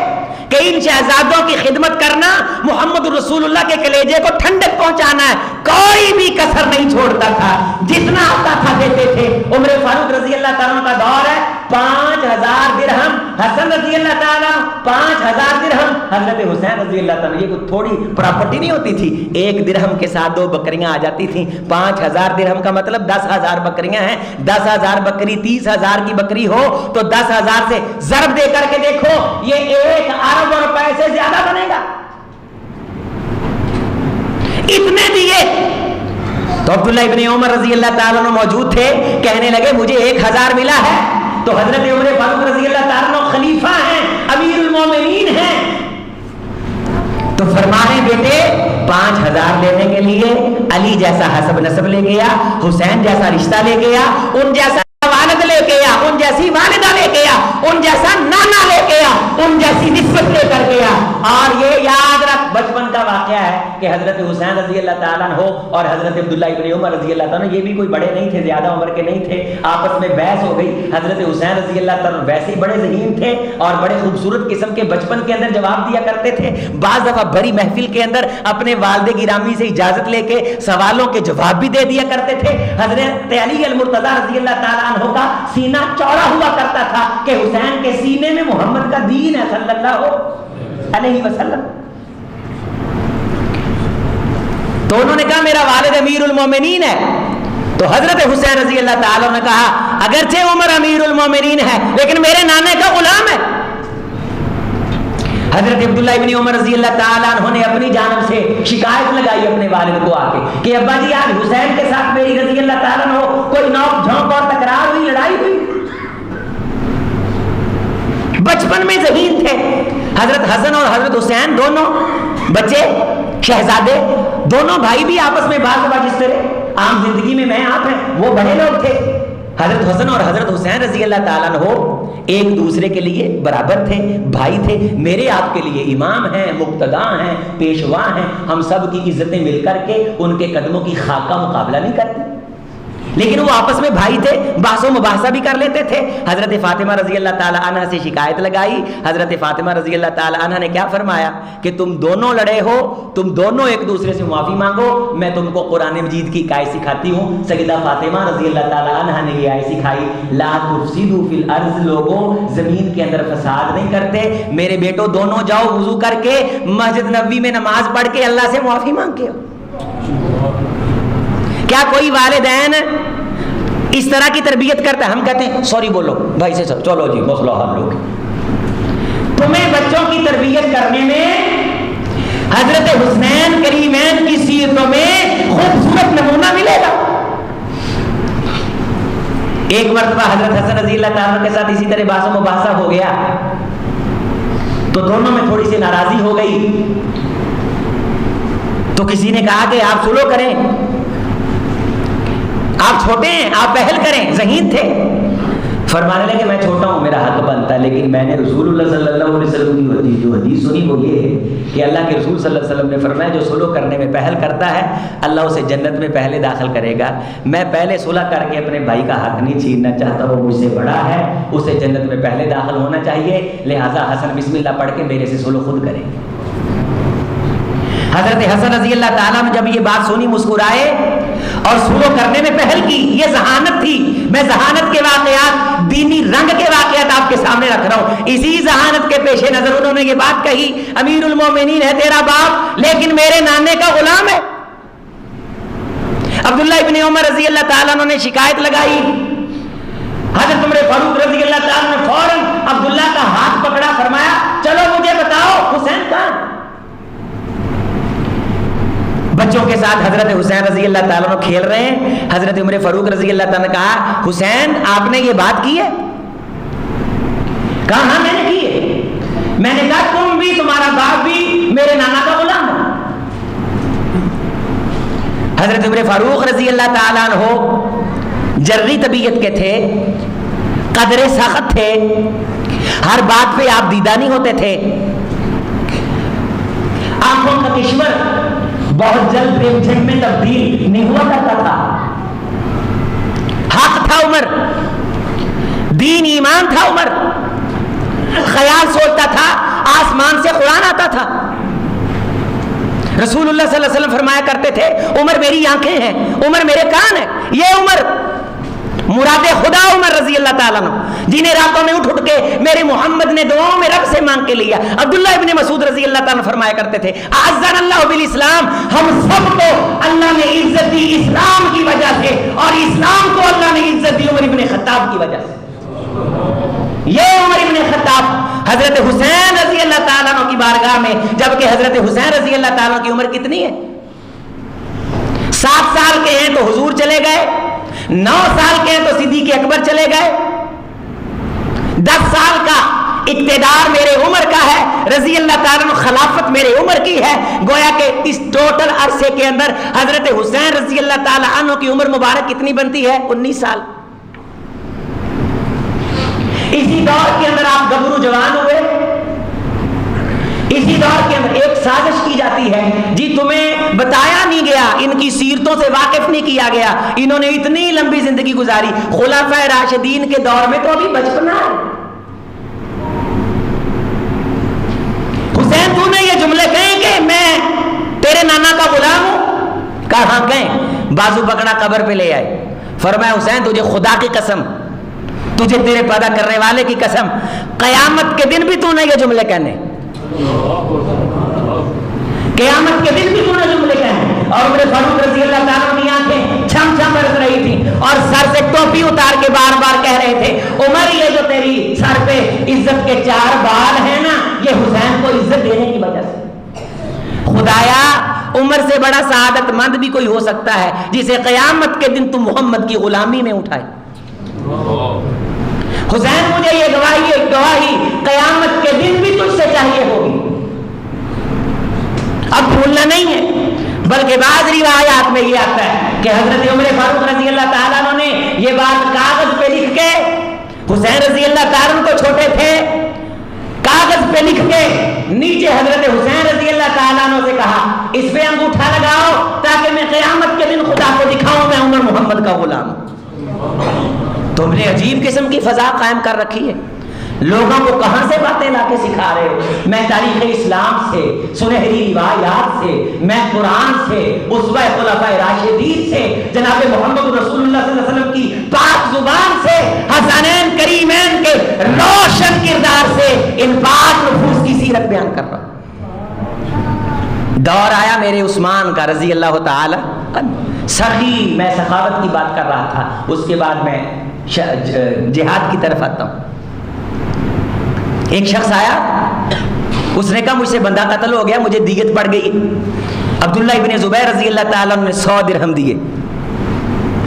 کہ ان شہزادوں کی خدمت کرنا محمد رسول اللہ کے کلیجے کو ٹھنڈک پہنچانا ہے. کوئی بھی کسر نہیں چھوڑتا تھا, جتنا آتا تھا دیتے تھے. عمر فاروق رضی اللہ تعالیٰ کا دور ہے, 5000 درہم. حسن رضی اللہ تعالیٰ 5000 درہم. حضرت حسین رضی اللہ تعالیٰ, یہ کوئی تھوڑی پراپرٹی نہیں ہوتی تھی. 1 درہم کے ساتھ 2 بکریاں آ جاتی تھیں. 5000 درہم کا مطلب 10,000 بکریاں ہیں. 10,000 بکری 30,000 کی بکری ہو تو 10,000 سے ضرب دے کر کے دیکھو, یہ 1 ارب روپے سے زیادہ بنے گا. اتنے دیے تو عبداللہ ابن عمر رضی اللہ تعالیٰ عنہ موجود تھے, کہنے لگے مجھے 1000 ملا ہے. تو حضرت عمر فاروق رضی اللہ تعالیٰ عنہ خلیفہ ہیں, امیر المومنین ہیں, تو فرمانے بیٹے 5000 لینے کے لیے علی جیسا حسب نسب لے گیا, حسین جیسا رشتہ لے گیا, ان جیسا والد لے گیا, ان جیسی والدہ لے گیا, ان جیسا نانا لے گیا, ان جیسی نسبت لے کر گیا. اور یہ یاد رکھ, بچپن کا واقعہ ہے کہ حضرت حسین رضی اللہ تعالیٰ عنہ اور حضرت عبداللہ ابن عمر رضی اللہ تعالیٰ عنہ, یہ بھی کوئی بڑے نہیں تھے, زیادہ عمر کے نہیں تھے, آپس میں بحث ہو گئی. حضرت حسین رضی اللہ تعالیٰ عنہ ویسے ہی بڑے ذہین تھے اور بڑے خوبصورت قسم کے بچپن کے اندر جواب دیا کرتے تھے. بعض دفعہ بڑی محفل کے اندر اپنے والد گرامی سے اجازت لے کے سوالوں کے جواب بھی دے دیا کرتے تھے. حضرت علی المرتضیٰ رضی اللہ تعالیٰ عنہ کا سینہ چوڑا ہوا کرتا تھا کہ حسین کے سینے میں محمد کا دین ہے صلی اللہ علیہ وسلم. تو انہوں نے کہا میرا والد امیر المومنین ہے. تو حضرت حسین رضی اللہ تعالیٰ نے کہا اگرچہ عمر امیر المومنین ہے لیکن میرے نانے کا غلام ہے. حضرت عبداللہ ابن عمر رضی اللہ تعالیٰ عنہ نے اپنی جانب سے شکایت لگائی اپنے والد کو آ کے کہ ابا جی آج حسین کے ساتھ میری رضی اللہ تعالیٰ عنہ کوئی نوک جھونک اور تکرار ہوئی, لڑائی ہوئی. بچپن میں ذہین تھے. حضرت حسن اور حضرت حسین دونوں بچے شہزادے, دونوں بھائی بھی آپس میں بعض دفعہ جس طرح عام زندگی میں آپ ہیں وہ بڑے لوگ تھے. حضرت حسن اور حضرت حسین رضی اللہ تعالیٰ عنہ ایک دوسرے کے لیے برابر تھے, بھائی تھے. میرے آپ کے لیے امام ہیں, مقتدیٰ ہیں, پیشوا ہیں. ہم سب کی عزتیں مل کر کے ان کے قدموں کی خاک کا مقابلہ نہیں کرتے, لیکن وہ آپس میں بھائی تھے, بحث و مباحثہ بھی کر لیتے تھے. حضرت فاطمہ رضی اللہ تعالیٰ عنہ سے شکایت لگائی. حضرت فاطمہ رضی اللہ تعالیٰ عنہ نے کیا فرمایا کہ تم دونوں لڑے ہو, تم دونوں ایک دوسرے سے معافی مانگو, میں تم کو قرآن مجید کی آیت سکھاتی ہوں. سیدہ فاطمہ رضی اللہ تعالیٰ عنہ نے یہ آیت سکھائی, لا تفسدوا فی الارض, لوگوں زمین کے اندر فساد نہیں کرتے. میرے بیٹو دونوں جاؤ وضو کر کے مسجد نبوی میں نماز پڑھ کے اللہ سے معافی مانگ کے. کیا کوئی والدین اس طرح کی تربیت کرتا ہے؟ ہم کہتے ہیں سوری بولو بھائی سے، چلو جی مسئلہ حل ہو گیا۔ تمہیں بچوں کی تربیت کرنے میں حضرت حسین کریمین کی سیرتوں میں خوبصورت نمونہ ملے گا۔ ایک مرتبہ حضرت حسن رضی اللہ تعالیٰ کے ساتھ اسی طرح بحث و مباحثہ ہو گیا تو دونوں میں تھوڑی سی ناراضی ہو گئی، تو کسی نے کہا کہ آپ سلو کریں، آپ چھوٹے ہیں، آپ پہل کریں، ذہین تھے۔ فرمانے لگے میں چھوٹا ہوں، میرا حق بنتا ہے، لیکن میں نے رسول اللہ صلی اللہ علیہ وسلم کی جو حدیث سنی وہ یہ ہے کہ اللہ کے رسول صلی اللہ علیہ وسلم نے فرمایا جو صلح کرنے میں پہل کرتا ہے اللہ اسے جنت میں پہلے داخل کرے گا۔ میں پہلے صلح کر کے اپنے بھائی کا حق نہیں چھیننا چاہتا، وہ مجھ سے بڑا ہے، اسے جنت میں پہلے داخل ہونا چاہیے، لہٰذا حسن بسم اللہ پڑھ کے میرے سے صلح خود کریں۔ حضرت حسن رضی اللہ تعالیٰ نے جب یہ بات سنی مسکرائے اور صلح کرنے میں پہل کی۔ یہ ذہانت تھی۔ میں ذہانت کے واقعات، دینی رنگ کے واقعات آپ کے سامنے رکھ رہا ہوں۔ اسی ذہانت کے پیش نظر انہوں نے یہ بات کہی، امیر المومنین ہے تیرا باپ لیکن میرے نانے کا غلام ہے۔ عبداللہ ابن عمر رضی اللہ تعالیٰ نے شکایت لگائی، حضرت عمر فاروق رضی اللہ تعالیٰ نے فوراً عبداللہ کا ہاتھ پکڑا، فرمایا چلو مجھے بتاؤ حسین کہاں؟ بچوں کے ساتھ حضرت حسین رضی اللہ تعالیٰ عنہ کھیل رہے ہیں۔ حضرت عمر فاروق رضی اللہ تعالیٰ نے کہا حسین آپ نے یہ بات کی ہے؟ کہا ہاں میں نے کی ہے۔ میں نے کہا تم بھی، تمہارا باپ بھی میرے نانا کا غلام ہے۔ حضرت عمر فاروق رضی اللہ تعالیٰ عنہ جرری طبیعت کے تھے، قدر سخت تھے، ہر بات پہ آپ دیدہ نہیں ہوتے تھے، آنکھوں کا کشور بہت جلد پریم جھٹ میں تبدیل نہیں ہوا کرتا تھا۔ حق تھا عمر، دین ایمان تھا عمر، خیال سوچتا تھا، آسمان سے قرآن آتا تھا۔ رسول اللہ صلی اللہ علیہ وسلم فرمایا کرتے تھے عمر میری آنکھیں ہیں، عمر میرے کان ہیں۔ یہ عمر مراد خدا عمر رضی اللہ تعالیٰ عنہ، جنہیں راتوں میں اٹھ کے میرے محمد نے دعاؤں میں رب سے مانگ کے لیا۔ عبداللہ ابن مسعود رضی اللہ تعالیٰ فرمایا کرتے تھے اعزنا اللہ بالاسلام، ہم سب کو اللہ نے عزت دی اسلام کی وجہ سے، اور اسلام کو اللہ نے عزت دی عمر ابن خطاب کی وجہ سے۔ یہ عمر ابن خطاب حضرت حسین رضی اللہ تعالیٰ عنہ کی بارگاہ میں، جبکہ حضرت حسین رضی اللہ تعالیٰ عنہ کی عمر کتنی ہے؟ 7 سال کے ہیں تو حضور چلے گئے، 9 سال کے ہیں تو صدیق اکبر چلے گئے، 10 سال کا اقتدار میرے عمر کا ہے، رضی اللہ تعالیٰ عنہ خلافت میرے عمر کی ہے۔ گویا کہ اس ٹوٹل عرصے کے اندر حضرت حسین رضی اللہ تعالیٰ عنہ کی عمر مبارک کتنی بنتی ہے؟ 19 سال۔ اسی دور کے اندر آپ گبرو جوان ہوئے، اسی دور کے اندر ایک سازش کی جاتی ہے، جی تمہیں بتایا نہیں گیا، ان کی سیرتوں سے واقف نہیں کیا گیا، انہوں نے اتنی لمبی زندگی گزاری، خلفائے راشدین کے دور میں تو ابھی بچپنا ہے۔ حسین تو نے یہ جملے کہیں کہ میں تیرے نانا کا غلام ہوں؟ کہاں کہیں؟ بازو پکڑا قبر پہ لے آئے، فرمایا حسین تجھے خدا کی قسم، تجھے تیرے پیدا کرنے والے کی قسم، قیامت کے دن بھی تو نے یہ جملے کہنے، قیامت کے دن بھی تو نے جملے کہنے۔ اور عمر فاروق رضی اللہ تعالیٰ کی آنکھیں چھم چھم برس رہی تھی اور سر سے ٹوپی اتار کے بار بار کہہ رہے تھے عمر یہ جو تیری سر پہ عزت کے 4 بال ہیں نا، یہ حسین کو عزت دینے کی وجہ سے۔ خدایا عمر سے بڑا سعادت مند بھی کوئی ہو سکتا ہے جسے قیامت کے دن تم محمد کی غلامی میں اٹھائے۔ حسین مجھے یہ گواہی قیامت کے دن بھی تجھ سے چاہیے ہوگی، اب بھولنا نہیں ہے۔ بلکہ بعض روایات میں یہ آتا ہے کہ حضرت عمر فاروق رضی اللہ تعالیٰ عنہ نے یہ بات کاغذ پہ لکھ کے، حسین رضی اللہ تعالیٰ عنہ کو چھوٹے تھے، کاغذ پہ لکھ کے نیچے حضرت حسین رضی اللہ تعالیٰ عنہ سے کہا اس پہ انگوٹھا لگاؤ تاکہ میں قیامت کے دن خدا کو دکھاؤں میں عمر محمد کا غلام ہوں۔ تم نے عجیب قسم کی فضا قائم کر رکھی ہے، لوگوں کو کہاں سے باتیں لا کے سکھا رہے ہو؟ میں تاریخ اسلام سے، سنہری روایات سے، میں قرآن سے، اسوہ خلفائے راشدین سے، جناب محمد رسول اللہ صلی اللہ علیہ وسلم کی پاک زبان سے، حسنین کریمین کے روشن کردار سے ان پاک نفوس کی سیرت بیان کر رہا ہوں۔ دور آیا میرے عثمان کا رضی اللہ تعالی عنہ، سخی، میں سخاوت کی بات کر رہا تھا، اس کے بعد میں جہاد کی طرف آتا ہوں۔ ایک شخص آیا، اس نے کہا مجھ سے بندہ قتل ہو گیا، مجھے دیت پڑ گئی۔ عبداللہ ابن زبیر رضی اللہ تعالیٰ عنہ نے 100 درہم دیے،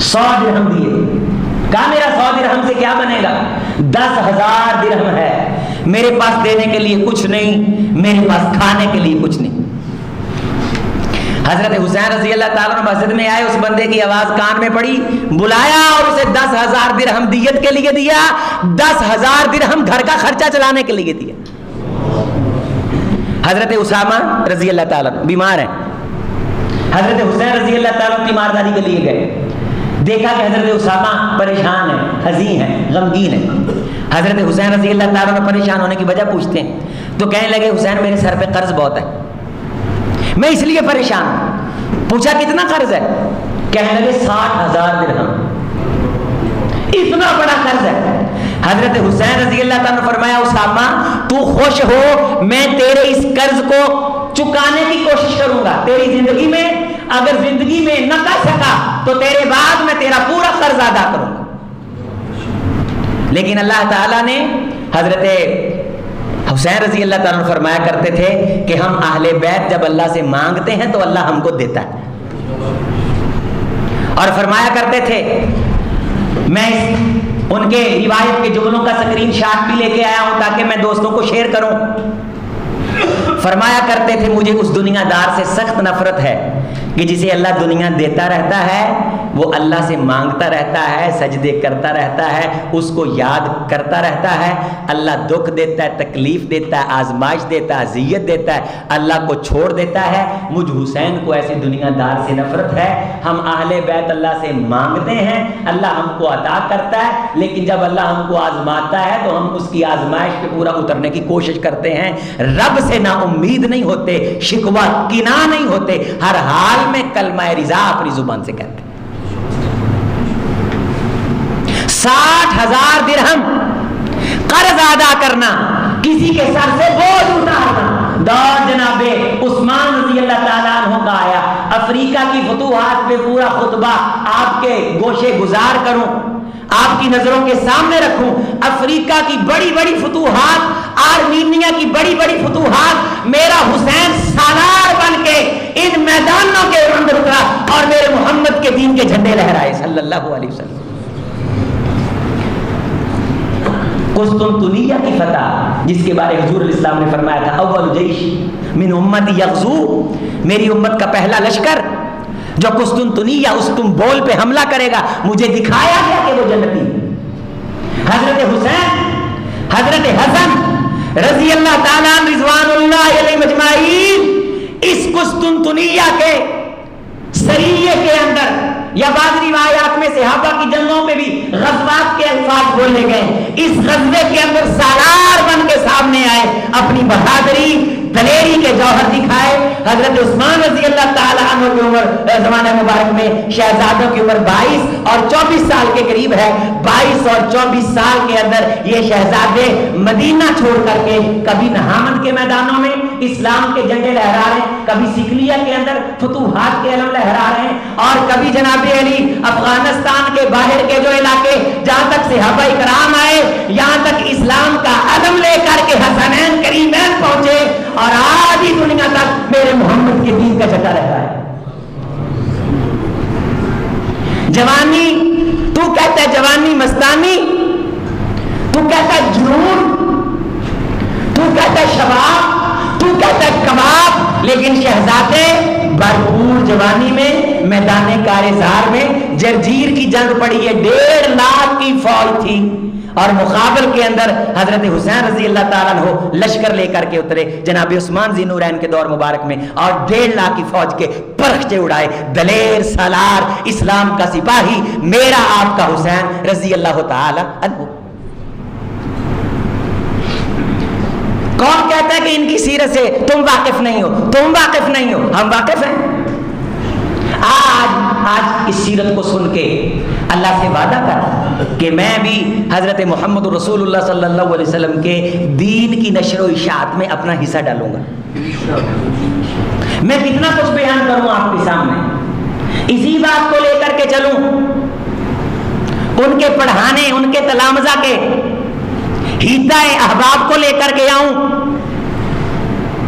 100 درہم دیے۔ کہا میرا 100 درہم سے کیا بنے گا؟ 10,000 درہم ہے میرے پاس، دینے کے لیے کچھ نہیں، میرے پاس کھانے کے لیے کچھ نہیں۔ حضرت حسین رضی اللہ تعالیٰ عنہ مسجد میں آئے، اس بندے کی آواز کان میں پڑی، بلایا اور اسے 10,000 درہم دیت کے لیے دیا، 10,000 درہم گھر کا خرچہ چلانے کے لیے دیا۔ حضرت اسامہ رضی اللہ تعالیٰ عنہ بیمار ہیں، حضرت حسین رضی اللہ تعالیٰ عنہ تیمارداری کے لیے گئے، دیکھا کہ حضرت اسامہ پریشان ہیں، حزین ہیں، غمگین ہیں۔ حضرت حسین رضی اللہ تعالیٰ عنہ پریشان ہونے کی وجہ پوچھتے ہیں تو کہنے لگے حسین میرے سر پہ قرض بہت ہے، میں اس لیے پریشان ہوں۔ پوچھا کتنا قرض ہے؟ کہنے لگے 60,000 درہم، اتنا بڑا قرض ہے۔ حضرت حسین رضی اللہ تعالیٰ نے فرمایا اسامہ تو خوش ہو، میں تیرے اس قرض کو چکانے کی کوشش کروں گا، تیری زندگی میں اگر زندگی میں نہ کر سکا تو تیرے بعد میں تیرا پورا قرض ادا کروں گا۔ لیکن اللہ تعالیٰ نے حضرت حسین رضی اللہ تعالیٰ نے فرمایا کرتے تھے کہ ہم اہل بیت جب اللہ سے مانگتے ہیں تو اللہ ہم کو دیتا ہے، اور فرمایا کرتے تھے، میں ان کے روایت کے جملوں کا سکرین شاٹ بھی لے کے آیا ہوں تاکہ میں دوستوں کو شیئر کروں۔ فرمایا کرتے تھے مجھے اس دنیا دار سے سخت نفرت ہے کہ جسے اللہ دنیا دیتا رہتا ہے، وہ اللہ سے مانگتا رہتا ہے، سجدے کرتا رہتا ہے، اس کو یاد کرتا رہتا ہے، اللہ دکھ دیتا ہے، تکلیف دیتا ہے، آزمائش دیتا ہے، اذیت دیتا ہے، اللہ کو چھوڑ دیتا ہے۔ مجھ حسین کو ایسی دنیا دار سے نفرت ہے۔ ہم اہل بیت اللہ سے مانگتے ہیں، اللہ ہم کو عطا کرتا ہے، لیکن جب اللہ ہم کو آزماتا ہے تو ہم اس کی آزمائش پہ پورا اترنے کی کوشش کرتے ہیں۔ رب سے نا امید نہیں ہوتے، شکوہ کینہ نہیں ہوتے، ہر حال میں کلمہ رضا اپنی زبان سے کہتے ہیں۔ 60,000 درہم قرض ادا کرنا، کسی کے سر سے بوجھ اتارنا۔ دور جناب عثمان رضی اللہ تعالیٰ عنہ کا آیا، افریقہ کی فتوحات پہ پورا خطبہ آپ کے گوشے گزار کروں، آپ کی نظروں کے سامنے رکھوں۔ افریقہ کی بڑی بڑی فتوحات، آرمینیا کی بڑی بڑی فتوحات، میرا حسین سالار بن کے ان میدانوں کے اندر اترا اور میرے محمد کے دین کے جھنڈے لہرائے صلی اللہ علیہ وسلم۔ قسطنطنیہ کی فتح، جس کے بارے حضور الاسلام نے فرمایا تھا اول جیش من امتی یغزو، میری امت کا پہلا لشکر جو قسطنطنیہ استنبول پہ حملہ کرے گا، مجھے دکھایا گیا کہ وہ جنتی۔ حضرت حسین، حضرت حسن رضی اللہ تعالیٰ رضوان اللہ علیہ مجمعین اس قسطنطنیہ کے سریے کے اندر یا بعض روایات میں صحابہ کی جنگوں میں بھی غزوات کے الفاظ بولے گئے، اس غزوے کے اندر سالار بن کے سامنے آئے، اپنی بہادری دلیری کے جوہر دکھائے۔ حضرت عثمان رضی اللہ تعالیٰ عنہ کی عمر زمانہ مبارک میں شہزادوں کی عمر 22 اور 24 سال کے قریب ہے۔ 22 اور 24 سال کے اندر یہ شہزادے مدینہ چھوڑ کر کے کبھی نہامند کے میدانوں میں اسلام کے جھنڈے لہرا رہے ہیں، کبھی سکلیہ کے اندر فتوحات کے علم لہرا رہے ہیں، اور کبھی جناب علی افغانستان کے باہر کے جو علاقے جہاں تک صحابہ اکرام آئے، یہاں تک اسلام کا علم لے کر کے حسنین کریمین پہنچے، اور آدھی دنیا تک میرے محمد کے دین کا جھنڈا لہرا ہے۔ جوانی، تو کہتا ہے جوانی مستانی، تو کہتا ہے جنون، تو کہتا ہے شباب، تو کہتا ہے کباب، لیکن شہزادے بھرپور جوانی میں میدان کارزار میں جرجیر کی جنگ پڑی ہے، 1.5 لاکھ کی فوج تھی، اور مقابل کے اندر حضرت حسین رضی اللہ تعالیٰ عنہ لشکر لے کر کے اترے جناب عثمان ذی نورین کے دور مبارک میں، اور 1.5 لاکھ کی فوج کے پرخچے اڑائے۔ دلیر سالار اسلام کا سپاہی میرا آپ کا حسین رضی اللہ تعالیٰ عنہ۔ کون کہتا ہے کہ ان کی سیرت سے تم واقف نہیں ہو؟ تم واقف نہیں ہو، ہم واقف ہیں۔ آج اس سیرت کو سن کے اللہ سے وعدہ کر کہ میں بھی حضرت محمد رسول اللہ صلی اللہ علیہ وسلم کے دین کی نشر و اشاعت میں اپنا حصہ ڈالوں گا۔ میں کتنا کچھ بیان کروں آپ کے سامنے، اسی بات کو لے کر کے چلوں، ان کے پڑھانے، ان کے تلامذہ کے ہیتا احباب کو لے کر کے آؤں؟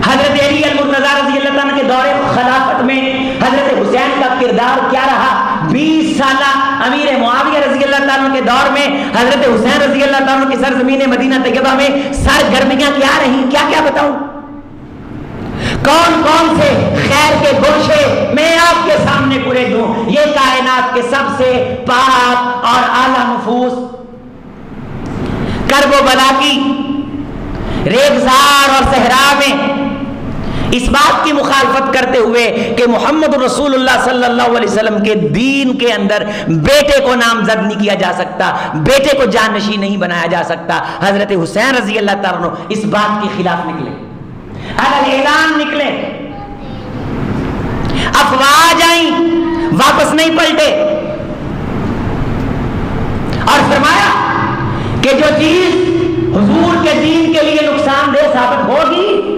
حضرت علی المرتضیٰ رضی اللہ عنہ کے دور خلافت میں حضرت حسین کا کردار کیا رہا؟ 20 سالہ امیر معاویہ رضی اللہ عنہ کے دور میں حضرت حسین رضی اللہ عنہ کی سرزمین مدینہ طیبہ میں سرگرمیاں کیا رہیں، کیا کیا بتاؤں؟ کون کون سے خیر کے گوشے میں آپ کے سامنے پورے دوں؟ یہ کائنات کے سب سے پاک اور اعلیٰ نفوس کرب و بلا کی ریگزار اور صحرا میں اس بات کی مخالفت کرتے ہوئے کہ محمد رسول اللہ صلی اللہ علیہ وسلم کے دین کے اندر بیٹے کو نامزد نہیں کیا جا سکتا، بیٹے کو جانشین نہیں بنایا جا سکتا، حضرت حسین رضی اللہ تعالیٰ عنہ اس بات کے خلاف نکلے، اگر اعلان نکلے، افواج آئیں، واپس نہیں پلٹے، اور فرمایا کہ جو چیز حضور کے دین کے لیے نقصان دہ ثابت ہوگی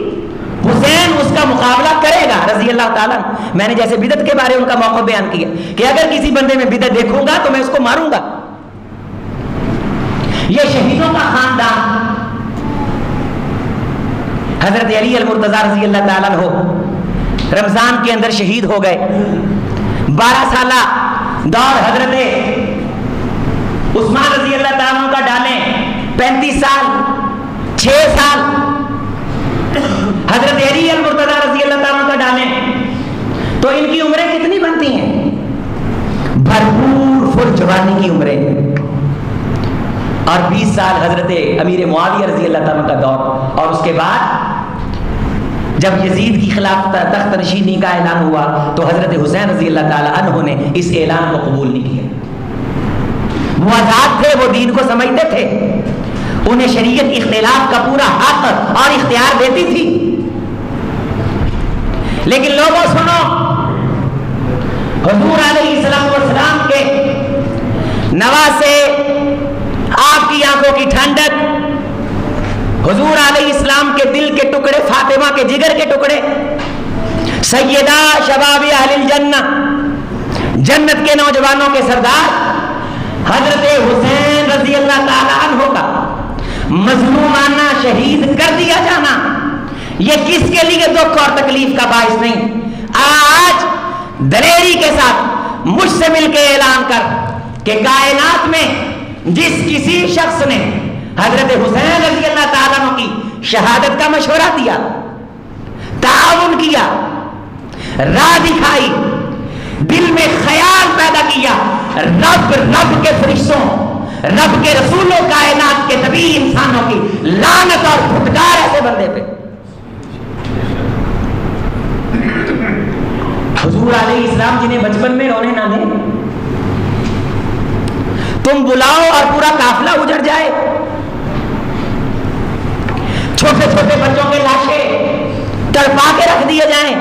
حسین اس کا مقابلہ کرے گا رضی اللہ تعالیٰ۔ میں نے جیسے بدعت کے بارے ان کا موقع بیان کیا کہ اگر کسی بندے میں بدعت دیکھوں گا تو میں اس کو ماروں گا۔ یہ شہیدوں کا خاندان، حضرت علی المرتضیٰ رضی اللہ تعالیٰ عنہ رمضان کے اندر شہید ہو گئے۔ 12 سالہ دور حضرت عثمان رضی اللہ تعالیٰ عنہ کا ڈالیں، 35 سال، 6 سال حضرت علی المرتضیٰ رضی اللہ تعالیٰ عنہ کا ڈالیں تو ان کی عمریں کتنی بنتی ہیں؟ بھرپور فل جوانی کی عمریں، اور 20 سال حضرت امیر معاویہ رضی اللہ تعالیٰ عنہ کا دور، اور اس کے بعد جب یزید کی خلاف تخت نشینی کا اعلان ہوا تو حضرت حسین رضی اللہ تعالیٰ عنہ نے اس اعلان کو قبول نہیں کیا۔ وہ آزاد تھے، وہ دین کو سمجھتے تھے، انہیں شریعت اختلاف کا پورا حق اور اختیار دیتی تھی، لیکن لوگوں سنو، حضور علیہ السلام کے نواسے، آپ کی آنکھوں کی ٹھنڈک، حضور علیہ السلام کے دل کے ٹکڑے، فاطمہ کے جگر کے ٹکڑے، سیدہ شباب اہل الجنہ، جنت کے نوجوانوں کے سردار حضرت حسین رضی اللہ تعالیٰ عنہ کا مظلومانہ شہید کر دیا جانا یہ کس کے لیے دکھ اور تکلیف کا باعث نہیں؟ آج دلیری کے ساتھ مجھ سے مل کے اعلان کر کہ کائنات میں جس کسی شخص نے حضرت حسین رضی اللہ تعالیٰ عنہ کی شہادت کا مشورہ دیا، تعاون کیا، راہ دکھائی، دل میں خیال پیدا کیا، رب کے فرشتوں، رب کے رسولوں، کائنات کے نبی انسانوں کی لعنت اور پھٹکار ایسے بندے پہ۔ حضور علیہ السلام جنہیں بچپن میں رونے نہ دیں، تم بلاؤ اور پورا قافلہ اجڑ جائے، چھوٹے چھوٹے بچوں کے لاشیں تڑپا کے رکھ دیے جائیں،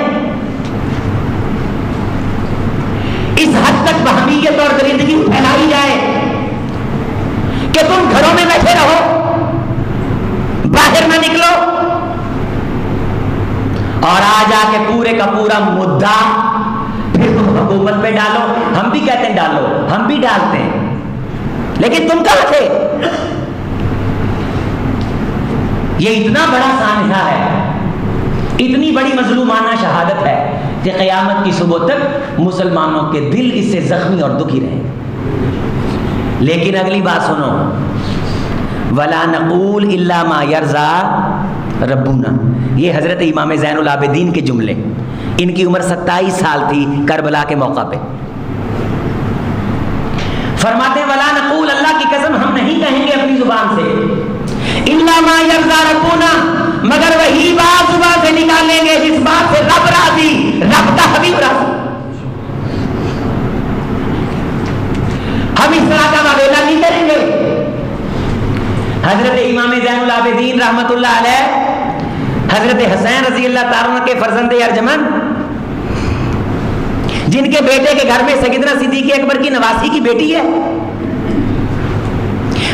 اس حد تک بہمیت اور درندگی پھیلائی جائے کہ تم گھروں میں بیٹھے رہو، باہر نہ نکلو، اور آ جا کے پورے کا پورا مدعا پھر تم حکومت پہ ڈالو۔ ہم بھی کہتے ہیں ڈالو، ہم بھی ڈالتے ہیں، لیکن تم کہاں تھے؟ یہ اتنا بڑا سانحہ ہے، اتنی بڑی مظلومانہ شہادت ہے کہ قیامت کی صبح تک مسلمانوں کے دل اس سے زخمی اور دکھی رہے۔ لیکن اگلی بات سنو، وَلَا نَقُولُ إِلَّا مَا يَرْضَىٰ رَبُّنَا، یہ حضرت امام زین العابدین کے جملے، ان کی عمر 27 سال تھی کربلا کے موقع پہ، فرماتے ہیں وَلَا نَقُولُ، اللہ کی قسم ہم نہیں کہیں گے اپنی زبان سے، إِلَّا مَا يَرْضَىٰ رَبُّنَا، مگر وہی بات زبان سے نکالیں گے جس بات سے رب راضی، رب کا حبیب راضی۔ ہم اس طرح کا معاملہ نہیں کریں گے۔ حضرت امام زین العابدین رحمت اللہ علیہ، حضرت حسین رضی اللہ تعالیٰ عنہ کے فرزند ارجمند، جن کے بیٹے کے گھر میں سیدنا صدیق اکبر کی نواسی کی بیٹی ہے،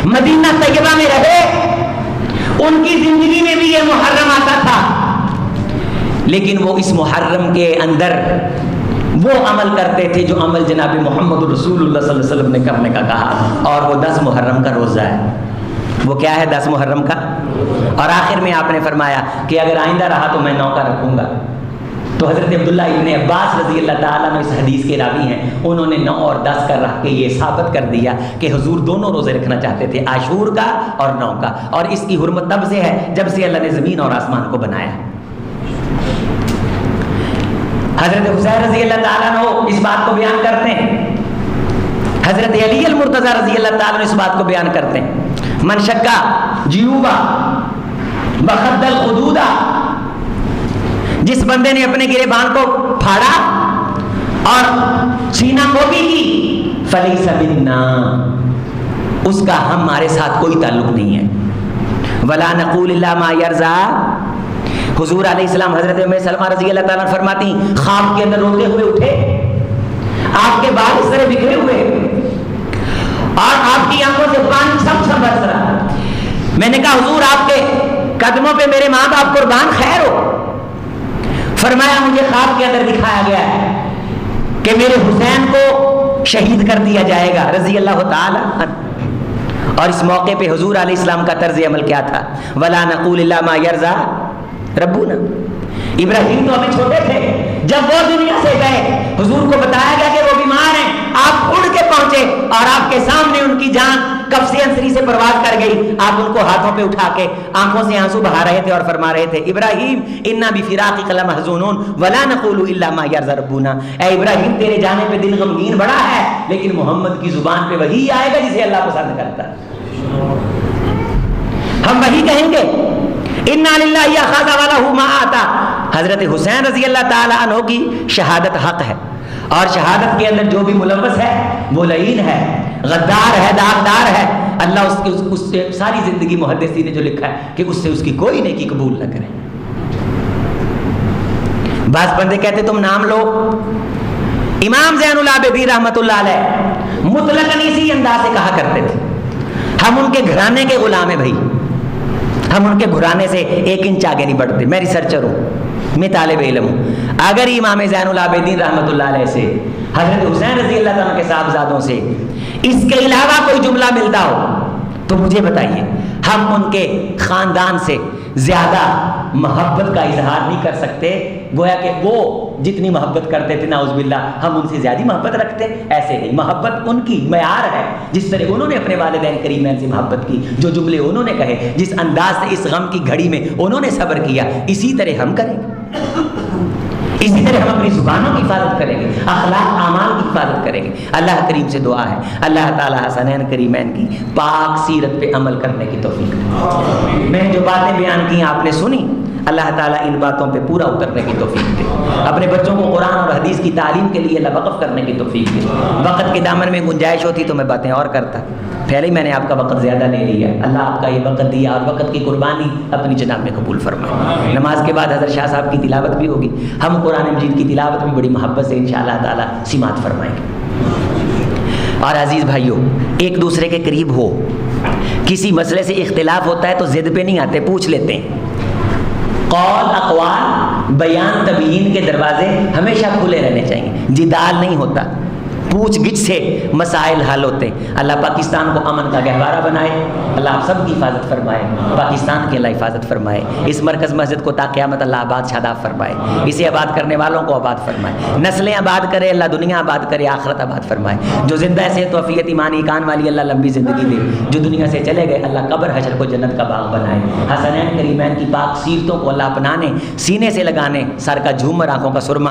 مدینہ طیبہ میں رہے، ان کی زندگی میں بھی یہ محرم آتا تھا، لیکن وہ اس محرم کے اندر وہ عمل کرتے تھے جو عمل جناب محمد رسول اللہ صلی اللہ علیہ وسلم نے کرنے کا کہا، اور وہ 10 محرم کا روزہ ہے۔ وہ کیا ہے؟ 10 محرم کا۔ اور آخر میں آپ نے فرمایا کہ اگر آئندہ رہا تو میں 9 کا رکھوں گا۔ تو حضرت عبداللہ ابن عباس رضی اللہ تعالیٰ عنہ اس حدیث کے راوی ہیں، انہوں نے 9 اور 10 کا رکھ کے یہ ثابت کر دیا کہ حضور دونوں روزے رکھنا چاہتے تھے، عاشور کا اور 9 کا، اور اس کی حرمت تب سے ہے جب سے اللہ نے زمین اور آسمان کو بنایا۔ حضرت حسین رضی اللہ تعالیٰ عنہ اس بات کو بیان کرتے ہیں، حضرت علی المرتضی رضی اللہ تعالیٰ عنہ اس بات کو بیان کرتے ہیں، من شکا جیوبا بخد الخدودا، جس بندے نے اپنے گریبان کو پھاڑا اور سینہ گوبی کی، فلیس منا، اس کا ہمارے ساتھ کوئی تعلق نہیں ہے۔ ولا نقول الا ما یرضا، حضور علیہ السلام حضرت ام سلمہ رضی اللہ تعالیٰ فرماتی خواب کے اندر روتے ہوئے اٹھے، آپ کے بال اس طرح بکھرے ہوئے اور آپ کی آنکھوں سے پانی سب برس رہا۔ میں نے کہا حضور آپ کے قدموں پہ میرے ماں باپ قربان، خیر ہو۔ فرمایا مجھے خواب کے اندر دکھایا گیا ہے کہ میرے حسین کو شہید کر دیا جائے گا رضی اللہ تعالی عنہ۔ اور اس موقع پہ حضور علیہ السلام کا طرز عمل کیا تھا؟ ولا نقول الا ما یرضا ربنا۔ ابراہیم تو ابھی چھوٹے تھے، جب وہ دنیا سے گئے حضور کو بتایا گیا کہ وہ بیمار ہیں، آپ اڑ کے پہنچے اور آپ کے سامنے ان کی جان کف سے انسری سے پرواز کر گئی، آپ ان کو ہاتھوں پہ اٹھا کے آنکھوں سے آنسو بہا رہے تھے اور فرما رہے تھے ابراہیم انا بفراقک لمحزونون ولا نقول الا ما یرضى ربنا، اے ابراہیم تیرے جانے پہ دل غمگین بڑا ہے، لیکن محمد کی زبان پہ وہی آئے گا جسے اللہ پسند کرتا ہے، ہم وہی کہیں گے انا للہ اخذ وله ما آتا۔ حضرت حسین رضی اللہ تعالی عنہ کی شہادت حق ہے، اور شہادت کے اندر جو بھی ملوث ہے وہ لعین ہے، غدار ہے، داغدار ہے، اللہ اس سے ساری زندگی محدثین نے جو لکھا ہے کہ اس سے اس کی کوئی نیکی قبول نہ کرے۔ بعض بندے کہتے تم نام لو، امام زین العابدین رحمۃ اللہ علیہ مطلقاً اسی انداز سے کہا کرتے تھے ہم ان کے گھرانے کے غلام ہیں بھائی، ہم ان کے گھرانے سے 1 انچ آگے نہیں بڑھتے، میں ریسرچر ہوں، میں طالب علم ہوں۔ اگر امام زین العابدین رحمۃ اللہ علیہ سے، حضرت حسین رضی اللہ تعالیٰ کے صاحبزادوں سے اس کے علاوہ کوئی جملہ ملتا ہو تو مجھے بتائیے، ہم ان کے خاندان سے زیادہ محبت کا اظہار نہیں کر سکتے، گویا کہ وہ جتنی محبت کرتے تھے نعوذ باللہ ہم ان سے زیادہ محبت رکھتے، ایسے نہیں، محبت ان کی معیار ہے، جس طرح انہوں نے اپنے والدین کریمین سے محبت کی، جو جملے انہوں نے کہے، جس انداز سے اس غم کی گھڑی میں انہوں نے صبر کیا، اسی طرح ہم کریں گے، اسی طرح ہم اپنی زبانوں کی حفاظت کریں گے، اخلاق اعمال کی حفاظت کریں گے۔ اللہ کریم سے دعا ہے اللہ تعالیٰ حسنین کریمین کی پاک سیرت پہ عمل کرنے کی توفیق دے۔ میں جو باتیں بیان کی آپ نے سنی، اللہ تعالیٰ ان باتوں پہ پورا اترنے کی توفیق دے، اپنے بچوں کو قرآن اور حدیث کی تعلیم کے لیے اللہ وقف کرنے کی توفیق دے۔ وقت کے دامن میں گنجائش ہوتی تو میں باتیں اور کرتا، پہلے ہی میں نے آپ کا وقت زیادہ لے لیا، اللہ آپ کا یہ وقت دیا اور وقت کی قربانی اپنی جناب میں قبول فرمائے۔ نماز کے بعد حضرت شاہ صاحب کی تلاوت بھی ہوگی، ہم قرآن مجید کی تلاوت بھی بڑی محبت سے انشاءاللہ تعالیٰ سماعت فرمائیں گے۔ اور عزیز بھائیوں، ایک دوسرے کے قریب ہو، کسی مسئلے سے اختلاف ہوتا ہے تو ضد پہ نہیں آتے، پوچھ لیتے ہیں، قول اقوال بیان تبیین کے دروازے ہمیشہ کھلے رہنے چاہیے، جدال نہیں ہوتا، پوچھ گچھ سے مسائل حل ہوتے۔ اللہ پاکستان کو امن کا گہوارہ بنائے، اللہ آپ سب کی حفاظت فرمائے، پاکستان کی اللہ حفاظت فرمائے، اس مرکز مسجد کو تا قیامت اللہ آباد شاداب فرمائے، اسے آباد کرنے والوں کو آباد فرمائے، نسلیں آباد کرے اللہ، دنیا آباد کرے، آخرت آباد فرمائے، جو زندہ ہے صحت و عافیت ایمان ایقان والی اللہ لمبی زندگی دے، جو دنیا سے چلے گئے اللہ قبر حشر کو جنت کا باغ بنائے، حسنین کریمین کی پاک سیرتوں کو اللہ اپنانے، سینے سے لگانے، سر کا جھومر آنکھوں کا سرما